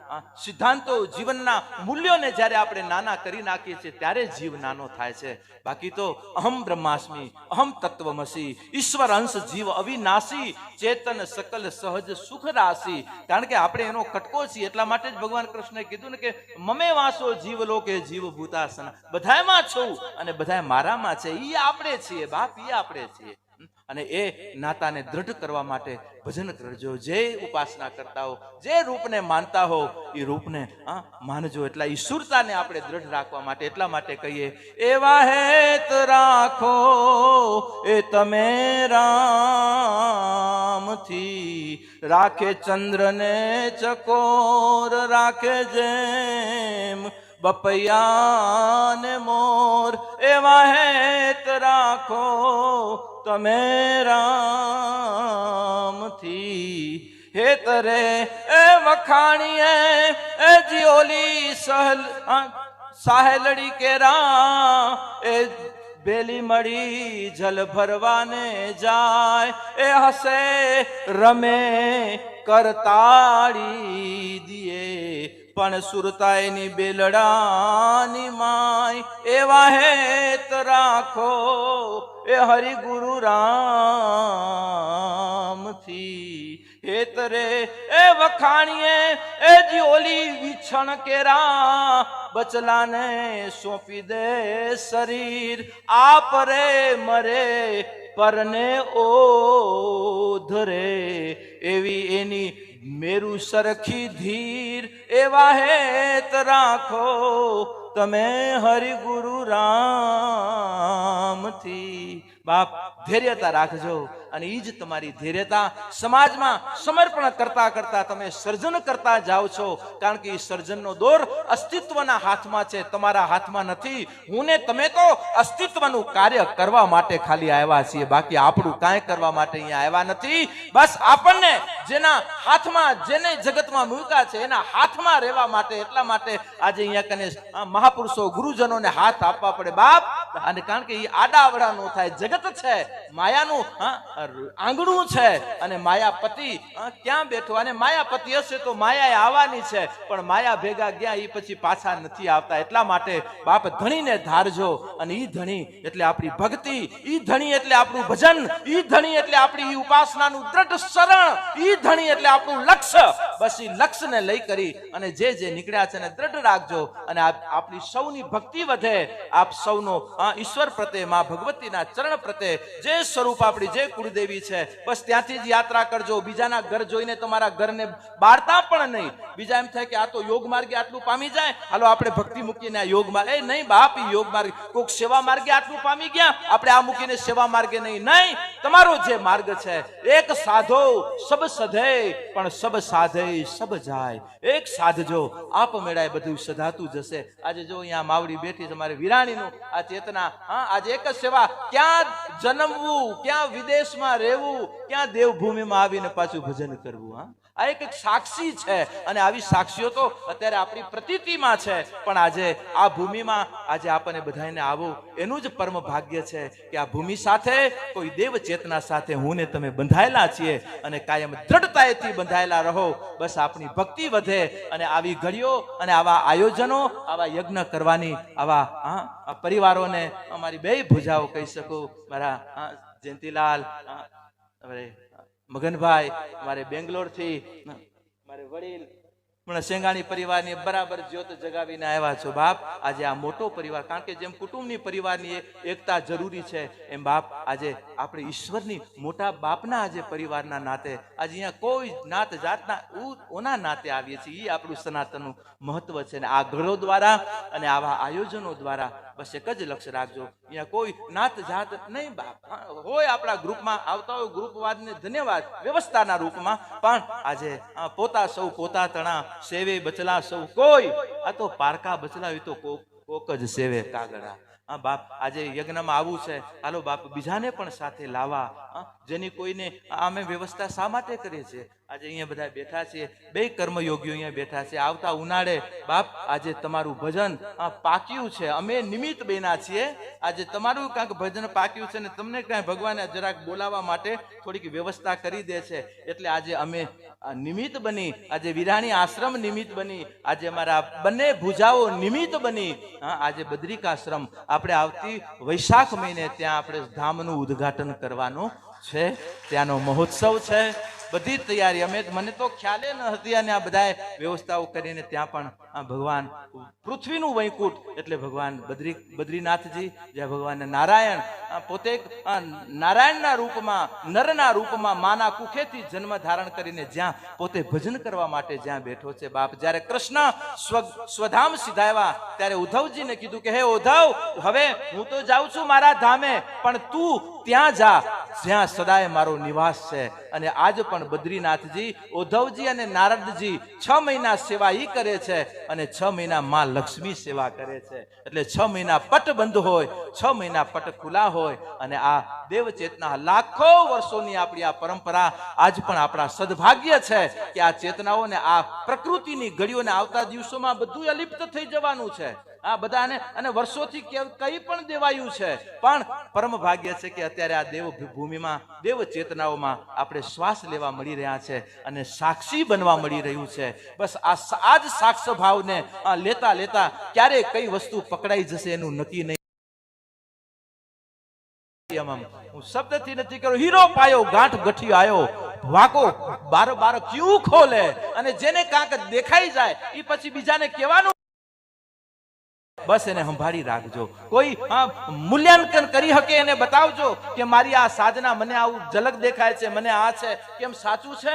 સિદ્ધાંતો, જીવનના મૂલ્યોને જ્યારે આપણે નાના કરી નાખીએ છીએ ત્યારે જીવ નાનો થાય છે. બાકી તો અહમ બ્રહ્માસ્મિ, અહમ તત્વમસી, ઈશ્વર અંશ જીવ અવિનાશી, ચેતન સકલ સહજ સુખ રાશી. કારણ કે આપણે એનો કટકો છીએ, એટલા માટે જ ભગવાન કૃષ્ણએ કીધું ને કે મમે વાસો જીવ લોકે જીવ ભૂતાસન, બધાયમાં છું અને બધાય મારામાં છે. ઈ આપણે છીએ બાપ, ઈ આપણે છીએ. અને એ નાતાને દ્રઢ કરવા માટે ભજન કરજો. જે ઉપાસના કરતા હો, જે રૂપને માનતા હો, એ રૂપને માનજો. એટલા ઈશ્વરતાને આપણે દ્રઢ રાખવા માટે એટલા માટે કહીએ, એવા હેત રાખો એ તમે રામથી, રાખે ચંદ્રને ચકોર, રાખે જેમ બપૈયાને મોર. એવા હેત રાખો તમે રામથી, હેત રે એ વખાણીએ એ જીઓલી સાહેલડી કેરા, એ બેલી મળી જલ ભરવાને જાય, એ હસે રમે કરતાળી દિયે, પણ સુરતાયની બેલડાની માય. એવા હેત રાખો એ હરિ ગુરુ રામથી, હેત રે એ વખાણીએ એ જી ઓલી વિછણ કેરા, બચલાને સોંપી દે શરીર, આપ રે મરે પરને ઓધરે, એવી એની મેરુ સરખી ધીર. એવા હેત રાખો તમે હરિ ગુરુ રામથી. બાપ ધૈર્યતા રાખજો, અને ઈ જ તમારી ધૈર્યતા સમાજમાં સમર્પણ કરતા કરતા તમે સર્જન કરતા જાઓ છો. કારણ કે એ સર્જનનો દોર અસ્તિત્વના હાથમાં છે, તમારા હાથમાં નથી. હું ને તમે તો અસ્તિત્વનું કાર્ય કરવા માટે ખાલી આવ્યા છીએ, બાકી આપણું કાંઈ કરવા માટે અહીંયા આવ્યા નથી. બસ આપણને જેના હાથમાં, જેને જગતમાં મૂક્યા છે એના હાથમાં રહેવા માટે. એટલા માટે આજે અહીંયા કને મહાપુરુષો, ગુરુજનોને હાથ આપવા પડે બાપ. અને કારણ કે એ આડાવડા નો થાય, જગત છે, માયાનું આંગણું છે અને માયાપતિ ક્યાં બેઠો, અને માયાપતિ હશે તો માયા આવવાની છે, પણ માયા ભેગા ગયા એ પછી પાછા નથી આવતા. એટલા માટે બાપ ધણીને ધારજો, અને ઈ ધણી એટલે આપણી ભક્તિ, ઈ ધણી એટલે આપણું ભજન, ઈ ધણી એટલે આપણી ઉપાસનાનું દ્રઢ શરણ, ઈ ધણી એટલે આપણું લક્ષ્ય. બસ ઈ લક્ષ્યને લઈ કરી અને જે નીકળ્યા છે એને દ્રઢ રાખજો, અને આપણી સૌની ભક્તિ વધે. આપ સૌનો ઈશ્વર પ્રત્યે, માં ભગવતીના ચરણ પ્રત્યે જે સ્વરૂપ આપણી જે કુળદેવી છે, બસ ત્યાંથી જ યાત્રા કરજો. બીજાના ઘર જોઈને તમારા ઘરને બાળતા પણ નહીં. બીજા એમ થાય કે આ તો યોગ માર્ગે આટલું પામી જાય, હાલો આપણે ભક્તિ મૂકીને આ યોગ માર્ગ. એ નહીં બાપ, એ યોગ માર્ગ. કોઈક સેવા માર્ગે આટલું પામી ગયા, આપણે આ મૂકીને સેવા માર્ગે નહીં. નહીં, તમારો જે માર્ગ છે, એક સાધો સબ સધે, પણ સબ સાધે સબ જાય. એક સાધજો, આપ મેળાએ બધું સધાતું જશે. આજે જો અહીંયા માવડી બેઠી, તમારે વિરાણીનું આ ચેતના, આજે એક જ સેવા. ક્યાં જન્મવું, ક્યાં વિદેશમાં રહેવું, ક્યાં દેવભૂમિમાં આવીને પાછું ભજન કરવું. આ એક સાક્ષી છે, અને આવી સાક્ષીઓ તો અત્યારે આપણી પ્રતીતિમાં છે, પણ આજે આ ભૂમિમાં આજે આપણને બધાને આવું એનું જ પરમ ભાગ્ય છે કે આ ભૂમિ સાથે, કોઈ દેવ ચેતના સાથે હું ને તમે બંધાયેલા છીએ, અને કાયમ દ્રઢતાએથી બંધાયેલા રહો. બસ આપણી ભક્તિ વધે, અને આવી ઘડીઓ અને આવા આયોજનો, આવા યજ્ઞ કરવાની, આવા પરિવારોને અમારી બે ભુજાઓ કહી શકું, મારા જયંતિલાલ, મગનભાઈ, મારે બેંગ્લોર થી મારે વડીલ સેંગાણી પરિવારની બરાબર જ્યોત જગાવીને આવ્યા છો બાપ. આજે આ મોટો પરિવાર, કારણ કે જેમ કુટુંબની પરિવારની એકતા જરૂરી છે, એમ બાપ આજે આપણે ઈશ્વરની મોટા બાપના આજે પરિવારના નાતે આજે અહીંયા કોઈ નાત જાતના ઓના નાતે આવીએ છીએ. એ આપણું સનાતનનું મહત્વ છે, અને આ ઘરો દ્વારા અને આવા આયોજનો દ્વારા બસ એક જ લક્ષ્ય રાખજો, અહીંયા કોઈ નાત જાત નહીં બાપ. હોય આપણા ગ્રુપમાં આવતા હોય ગ્રુપવાદને ધન્યવાદ વ્યવસ્થાના રૂપમાં, પણ આજે પોતા સૌ પોતા તણા સેવે બચલા સૌ કોઈ. આ તો પારકા બચલા હોય તો કોક જ સેવે કાગડા. બાપ આજે યજ્ઞમાં આવું છે, હાલો બાપ બીજાને પણ સાથે લાવવા. જેની કોઈને અમે વ્યવસ્થા શા માટે કરીએ છીએ? આજે અહીંયા બધા બેઠા છીએ, બે કર્મયોગીઓ અહીંયા બેઠા છે. આવતા ઉનાળે બાપ આજે તમારું ભજન પાક્યું છે, અમે નિમિત્ત બન્યા છીએ. આજે તમારું કાંઈક ભજન પાક્યું છે, ને તમને કાંઈ ભગવાને જરાક બોલાવવા માટે થોડીક વ્યવસ્થા કરી દે છે, એટલે આજે અમે નિમિત્ત બની, આજે વિરાણી આશ્રમ નિમિત્ત બની, આજે અમારા બંને ભુજાઓ નિમિત્ત બની. આજે બદ્રિકાશ્રમ આપણે આવતી વૈશાખ મહિને ત્યાં આપણે ધામનું ઉદ્ઘાટન કરવાનું છે, ત્યાંનો મહોત્સવ છે. બધી તૈયારી મને તો ખ્યાલે ન હતી, અને આ બધા વ્યવસ્થાઓ કરીને ત્યાં પણ ભગવાન પૃથ્વીનું વૈકુંઠ એટલે ભગવાન બદ્રીનાથજી, જ્યાં ભગવાન નારાયણ પોતે નારાયણના રૂપમાં, નરના રૂપમાં માના કુખેથી જન્મ ધારણ કરીને જ્યાં પોતે ભજન કરવા માટે જ્યાં બેઠો છે બાપ. જ્યારે કૃષ્ણ સ્વધામ સીધાવ્યા ત્યારે ઉદ્ધવજીને કીધું કે હે ઉદ્ધવ, હવે હું તો જાઉં છું મારા ધામે, પણ તું ત્યાં જા જ્યાં સદાય મારો નિવાસ છે. અને આજ પણ બદ્રીનાથજી, ઉદ્ધવજી અને નારદજી 6 મહિના સેવા ઈ કરે છે, અને 6 મહિના માં લક્ષ્મી સેવા કરે છે. એટલે 6 મહિના પટ બંધ હોય, 6 મહિના પટ ખુલ્લા હોય. અને આ દેવ ચેતના લાખો વર્ષોની આપણી આ પરંપરા આજ પણ આપણા સદભાગ્ય છે કે આ ચેતનાઓને, આ પ્રકૃતિની ઘડીઓને આવતા દિવસોમાં બધું અલિપ્ત થઈ જવાનું છે. આ બધાને અને વર્ષોથી કઈ પણ દેવાયું છે, પણ પરમ ભાગ્ય છે કે અત્યારે આ દેવ ભૂમિમાં, દેવ ચેતનાઓમાં આપણે શ્વાસ લેવા મળી રહ્યા છે, અને સાક્ષી બનવા મળી રહ્યું છે. બસ આ જ સાક્ષ ભાવને લેતા લેતા ક્યારે કઈ વસ્તુ પકડાઈ જશે એનું નક્કી નહીં. હું શબ્દથી નથી કરું, હીરો પાયો ગાંઠ ગઠિયો આયો, વાકો બાર ક્યું ખોલે, અને જેને કાંક દેખાઈ જાય એ પછી બીજાને કહેવાનું, બસ એને સંભાળી રાખજો. કોઈ મૂલ્યાંકન કરી શકે એને બતાવજો કે મારી આ સાધના, મને આવું ઝલક દેખાય છે, મને આ છે, કેમ સાચું છે?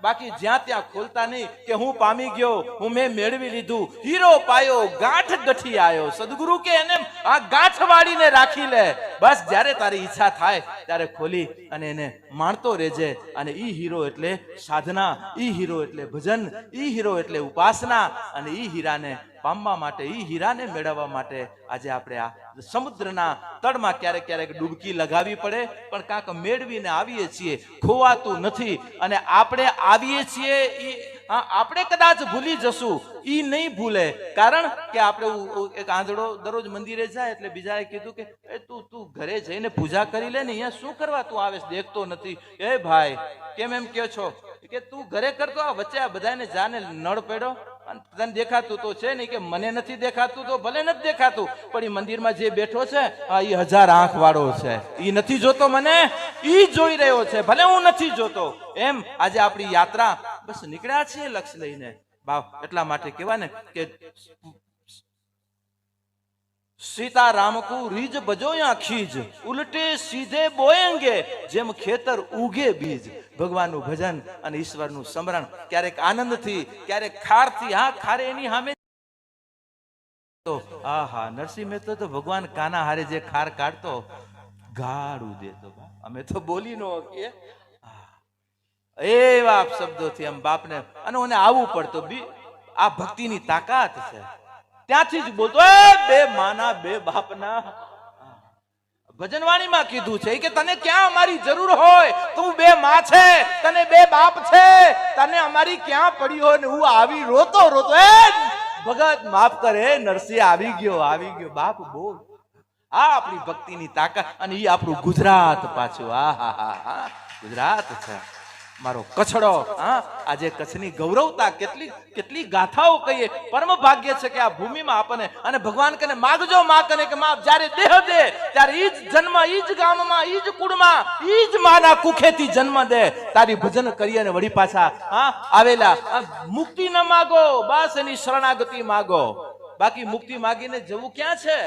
બાકી જ્યાં ત્યાં ખોલતા નહીં કે હું પામી ગયો, હું મેં મેળવી લીધું, હીરો પાયો ગાંઠ ગઠી આવ્યો. સદગુરુ કે એને આ ગાંઠ વાળીને રાખી લે. બસ જ્યારે તારી ઈચ્છા થાય ત્યારે ખોલી અને એને માણતો રહેજે. અને ઈ હીરો એટલે સાધના, ઈ હીરો એટલે ભજન, ઈ હીરો એટલે ઉપાસના, અને ઈ હીરાને પામવા માટે, ઈ હીરાને મેળવવા માટે આજે આપણે આ સમુદ્રના તળમાં ક્યારેક ક્યારેક ડૂબકી લગાવી પડે, પણ કાંક મેળવીને આવીએ છીએ, ખોવાતું નથી. અને આપણે આવીએ છીએ આપણે કદાચ ભૂલી જશું, ઈ નહીં ભૂલે. કારણ કે આપણે એક આંધળો દરરોજ મંદિરે જાય એટલે બીજાએ કીધું કે તું ઘરે જઈને પૂજા કરી લે ને, અહીંયા શું કરવા તું આવે દેખતો નથી? એ ભાઈ કેમ એમ કહો છો? કે તું ઘરે કરતો, આ વચ્ચે આ બધાને જાને નળ પડ્યો અને તને દેખાતું તો છે નહીં. કે મને નથી દેખાતું તો ભલે નથી દેખાતું, પણ એ મંદિરમાં જે બેઠો છે એ 1000 આંખ વાળો છે. એ નથી જોતો મને, એ જોઈ રહ્યો છે, ભલે હું નથી જોતો. એમ આજે આપણી યાત્રા બસ નીકળ્યા છીએ લક્ષ્ય લઈને બાપ. એટલા માટે કહેવાય ને કે सीताराम को રીજ બજો યા ખીજ, ઉલટે સીધે બોએંગે, જેમ ખેતર ઉગે બીજ. ભગવાનનું ભજન અને ઈશ્વરનું સ્મરણ ક્યારેક આનંદથી, ક્યારેક ખારથી. હા, ખારે એની સામે તો આહા નરસિંહ મહેતા તો ભગવાન કાના હારે જે ખાર કાઢતો ગાળું દેતો. અમે તો બોલી નો કે એવા શબ્દોથી આમ બાપને અને આવવું પડતું. આ ભક્તિની તાકાત છે. ત્યાંથી જ બોલતો, બે માના બે બાપના. ભજનવાણીમાં કીધું છે કે તને ક્યાં અમારી જરૂર હોય, તું બે માં છે, તને બે બાપ છે, તને અમારી ક્યાં પડી હોય ને હું આવી રોતો રોતો ભગત માફ કરે, નરસિંહ આવી ગયો બાપ બોલ. આ આપણી ભક્તિની તાકાત અને એ આપણું ગુજરાત પાછું. હા ગુજરાત છે મારો કચ્છડો. આજે કચ્છની ગૌરવતા કેટલી ગાથાઓ કહીએ. પરમ ભાગ્ય છે કે આ ભૂમિમાં આપણને અને ભગવાન કને માગજો માં કને કે માં જ્યારે દેહ દે ત્યારે ઈ જ જન્મ, ઈ જ ગામમાં, ઈ જ કુળમાં, ઈ જ માના કુખેથી જન્મ દે. તારી ભજન કરી અને વળી પાછા આવેલા મુક્તિ ન માગો, બસ એની શરણાગતિ માગો. બાકી મુક્તિ માગીને જવું ક્યાં છે?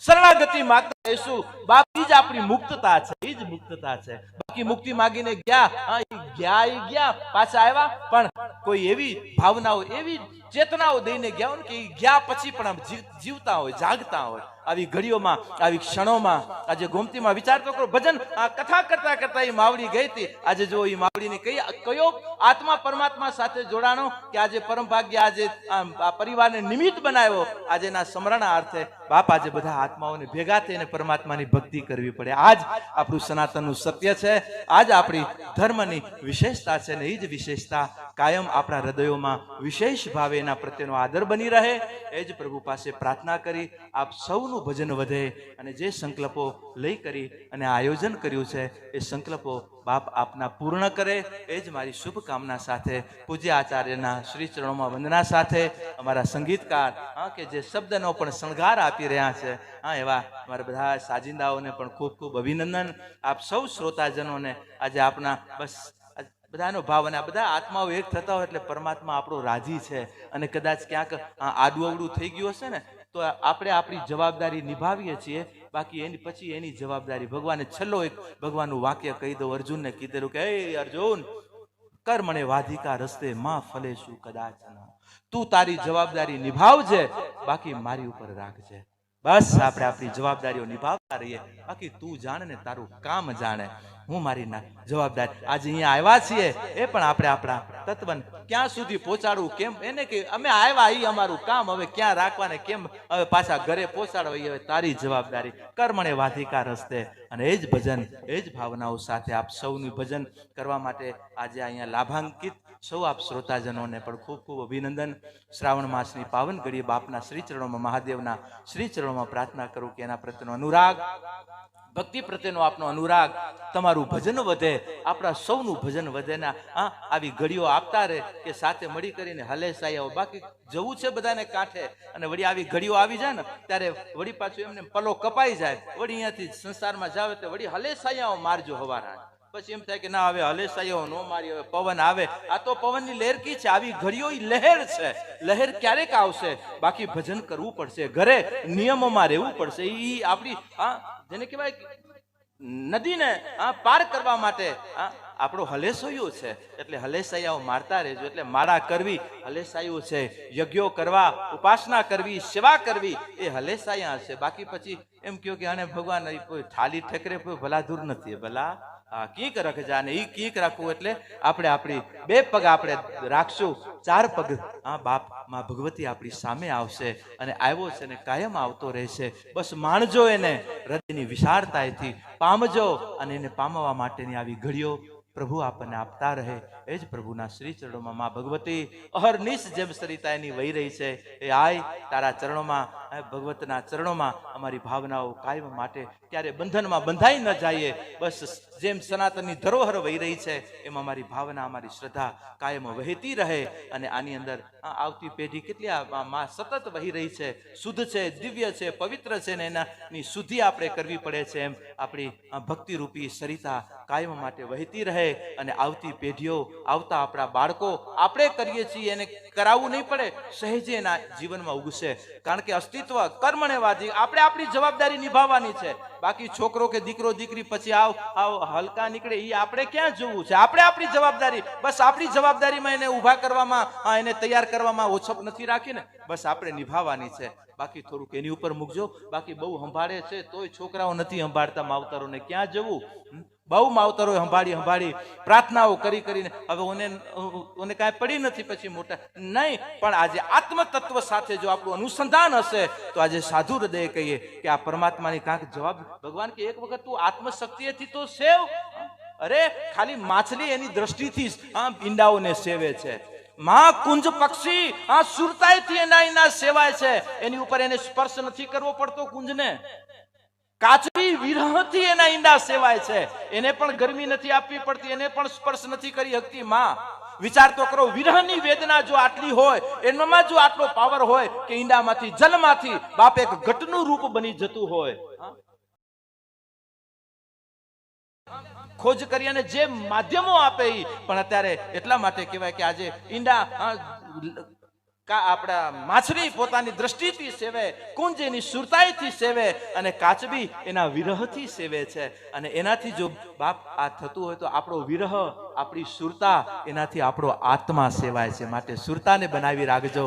શરણાગતિ માગતા શું બાપ? ઈ જ આપણી મુક્તતા છે, ઈ જ મુક્તતા છે. બાકી મુક્તિ માગીને ગયા પાછા આવ્યા, પણ કોઈ એવી ભાવનાઓ, એવી ચેતનાઓ દઈને ગયા હોય કે ગયા પછી પણ આમ જીવતા હોય, જાગતા હોય. આવી ઘડીઓમાં, આવી ક્ષણોમાં આજે ગોમતીમાં વિચાર તો કરો. ભજન કથા કરતા કરતા એ માવડી ગઈ હતી. આજે જો એ માવડીને કયો આત્મા પરમાત્મા સાથે જોડાણો કે આજે પરમ ભાગ્ય, આજે આ પરિવારને નિમિત્ત બનાવ્યો. આજે ના સ્મરણા અર્થે બાપ આજે બધા આત્માઓને ભેગા થઈને પરમાત્માની ભક્તિ કરવી પડે. આજ આપણું સનાતનનું સત્ય છે, આજ આપણી ધર્મની વિશેષતા છે. ને એ જ વિશેષતા કાયમ આપણા હૃદયોમાં વિશેષ ભાવે એના પ્રત્યેનો આદર બની રહે. એ જ પ્રભુ પાસે પ્રાર્થના કરી આપ સૌનું ભજન વધે અને જે સંકલ્પો લઈ કરી અને આયોજન કર્યું છે એ સંકલ્પો બાપ આપના પૂર્ણ કરે. એ જ મારી શુભકામના સાથે પૂજ્ય આચાર્યના શ્રી ચરણોમાં વંદના સાથે અમારા સંગીતકાર કે જે શબ્દનો પણ શણગાર આપી રહ્યા છે, એવા અમારા બધા સાજિંદાઓને પણ ખૂબ ખૂબ અભિનંદન. આપ સૌ શ્રોતાજનોને આજે આપના બસ બધાનો ભાવ અને આ બધા આત્માઓ એક થતા હોય એટલે પરમાત્મા આપણો રાજી છે. અને કદાચ ક્યાંક આડું અવડું થઈ ગયું હશે ને તો આપણે આપણી જવાબદારી નિભાવીએ છીએ. બાકી એની પછી એની જવાબદારી ભગવાને છેલ્લો એક ભગવાનનું વાક્ય કહી દઉં. અર્જુનને કીધેલું કે હે અર્જુન, કર્મણે વાધિકા રસ્તે માં ફલેશું કદાચ. તું તારી જવાબદારી નિભાવજે, બાકી મારી ઉપર રાખજે. બસ આપણે આપણી જવાબદારીઓ નિભાવતા રહીએ. બાકી તું જાણે ને તારું કામ જાણે. હું મારી જવાબદારી આજે અહીંયા આવ્યા છીએ એ પણ આપણે આપણા તત્વને ક્યાં સુધી પહોંચાડવું, કેમ એને કે અમે આવ્યા એ અમારું કામ, હવે ક્યાં રાખવાને કેમ હવે પાછા ઘરે પહોંચાડવા એ હવે તારી જવાબદારી. કર્મણે વાધિકા રસ્તે. અને એ જ ભજન, એ જ ભાવનાઓ સાથે આપ સૌનું ભજન કરવા માટે આજે અહીંયા લાભાંકિત સૌ આપ શ્રોતાજનોને પણ ખૂબ ખૂબ અભિનંદન. શ્રાવણ માસની પાવન ઘડીએ બાપના શ્રી ચરણોમાં, મહાદેવના શ્રી ચરણોમાં પ્રાર્થના કરું કે એના પ્રત્યેનો અનુરાગ, ભક્તિ પ્રત્યેનો આપનો અનુરાગ, તમારું ભજન વધે, આપણા સૌનું ભજન વધે ને આવી ઘડીઓ આપતા રહે કે સાથે મળી કરીને હલે સાયાઓ. બાકી જવું છે બધાને કાંઠે અને વળી આવી ઘડીઓ આવી જાય ને ત્યારે વળી પાછું એમને પલો કપાઈ જાય. વળી અહીંયાથી સંસારમાં જાવ એટલે વળી હલે સાયાઓ મારજો હવારા. પછી એમ થાય કે ના હવે હલે સાયાઓ નો મારી, હવે પવન આવે. આ તો પવનની લહેર કી છે? આવી ઘડીઓ લહેર છે. લહેર ક્યારેક આવશે, બાકી ભજન કરવું પડશે, ઘરે નિયમોમાં રહેવું પડશે. એ આપણી જેને કહેવાય નદીને પાર કરવા માટે આપણો હલેસાયું છે. એટલે હલેસાયાઓ મારતા રહેજો. એટલે માળા કરવી હલેસાયું છે, યજ્ઞો કરવા, ઉપાસના કરવી, સેવા કરવી એ હલેસાયા હશે. બાકી પછી એમ કહ્યું કે આને ભગવાન કોઈ થાલી ઠેકરે ભલા દૂર નથી, ભલા કીક રખજા. ને એ કીક રાખવું એટલે આપણે આપણી બે પગ આપણે રાખશું, 4 પગ બાપ માં ભગવતી આપણી સામે આવશે અને આવ્યો છે ને કાયમ આવતો રહેશે. બસ માણજો એને હૃદયની વિશાળતાથી, પામજો અને એને પામવા માટેની આવી ઘડીઓ પ્રભુ આપણને આપતા રહે એ જ પ્રભુના શ્રી ચરણોમાં મા ભગવતી અહર્નિશ જેમ સરિતા એની વહી રહી છે એ આય તારા ચરણોમાં ભગવતના ચરણોમાં અમારી ભાવનાઓ કાયમ માટે ત્યારે બંધનમાં બંધાઈ ન જઈએ બસ જેમ સનાતનની ધરોહર વહી રહી છે એમ અમારી ભાવના અમારી શ્રદ્ધા કાયમ વહેતી રહે અને આની અંદર આવતી પેઢી કેટલી માં સતત વહી રહી છે શુદ્ધ છે દિવ્ય છે પવિત્ર છે ને એનાની શુદ્ધિ આપણે કરવી પડે છે એમ આપણી ભક્તિરૂપી સરિતા કાયમ માટે વહેતી રહે અને આવતી પેઢીઓ આવતા આપણા બાળકો આપણે કરીએ છીએ એને કરાવવું નહીં પડે સહેજે એના જીવનમાં ઉગશે કારણ કે અસ્તિત્વ કર્મણેવાદી આપણે આપણી જવાબદારી નિભાવવાની છે બાકી છોકરો કે દીકરો દીકરી પછી આવ હલકા નીકળે એ આપણે ક્યાં જોવું છે આપણે આપણી જવાબદારી બસ આપણી જવાબદારીમાં એને ઊભા કરવામાં એને તૈયાર કરવામાં ઓછપ નથી રાખીને બસ આપણે નિભાવવાની છે બાકી થોડુંક એની ઉપર મૂકજો બાકી બહુ સંભાળે છે તોય છોકરાઓ નથી સંભાળતા માવતરોને ક્યાં જવું બહુ માવતરો સંભાળી પ્રાર્થનાઓ કરીને હવે ઓને કાંઈ પડી નથી પછી મોટા નહીં પણ આજે આત્મતત્વ સાથે જો આપણું અનુસંધાન હશે તો આજે સાધુ હૃદય કહીએ કે આ પરમાત્માની કાંઈક જવાબ ભગવાન કે એક વખત તું આત્મશક્તિથી તો સેવ અરે ખાલી માછલી એની દ્રષ્ટિથી ઈંડાઓને સેવે છે માં કુંજ પક્ષી સુરતાઈથી એના સેવાય છે એની ઉપર એને સ્પર્શ નથી કરવો પડતો કુંજને કાચબી વિરહથી એના ઈંડા સેવાય છે એને પણ ગરમી નથી આપવી પડતી એને પણ સ્પર્શ નથી કરી શકતી માં વિચાર તો કરો વિરહની વેદના જો આટલી હોય એનામાં જો આટલો પાવર હોય કે ઈંડામાંથી જલમાંથી બાપ એક ઘટનું રૂપ બની જતું હોય ખોજ કરી અને જે માધ્યમો આપે પણ અત્યારે એટલા માટે કહેવાય કે આજે ઈંડા આપણા માછલી પોતાની દ્રષ્ટિથી સેવે કુંજ એની સુરતાઈથી સેવે અને કાચબી એના વિરહથી સેવે છે અને એનાથી જો બાપ આ થતું હોય તો આપણો વિરહ આપણી સુરતા એનાથી આપણો આત્મા સેવાય છે માટે સુરતાને બનાવી રાખજો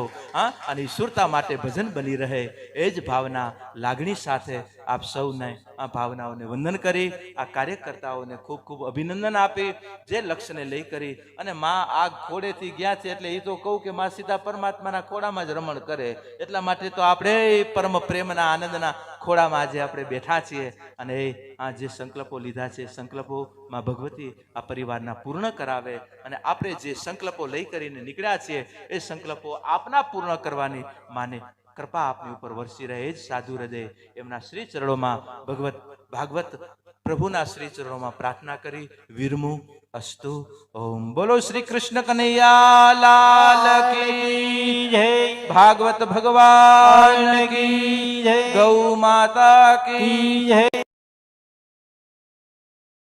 અને સુરતા માટે ભજન બની રહે એ જ ભાવના લાગણી સાથે આપ સૌને આ ભાવનાઓને વંદન કરી આ કાર્યકર્તાઓને ખૂબ ખૂબ અભિનંદન આપી જે લક્ષ્યને લઈ કરી અને માં આ ઘોડેથી ગયા છે એટલે એ તો કહું કે માં સીધા પરમાત્માના ખોડામાં જ રમણ કરે એટલા માટે તો આપણે પરમ પ્રેમના આનંદના ખોડામાં આજે આપણે બેઠા છીએ અને આ જે સંકલ્પો લીધા છે સંકલ્પો માં ભગવતી આ પરિવારના પૂર્ણ કરાવે અને આપણે જે સંકલ્પો લઈ કરીને નીકળ્યા છીએ એ સંકલ્પો આપના પૂર્ણ કરવાની માને કૃપા આપની ઉપર વરસી રહે જ સાધુ હૃદય એમના શ્રી ચરણોમાં ભાગવત પ્રભુના શ્રી ચરણોમાં પ્રાર્થના કરી વિરમું અસ્તુ ઓમ બોલો શ્રી કૃષ્ણ કનૈયા લાલ કી જય ભાગવત ભગવાન કી જય ગૌ માતા કી જય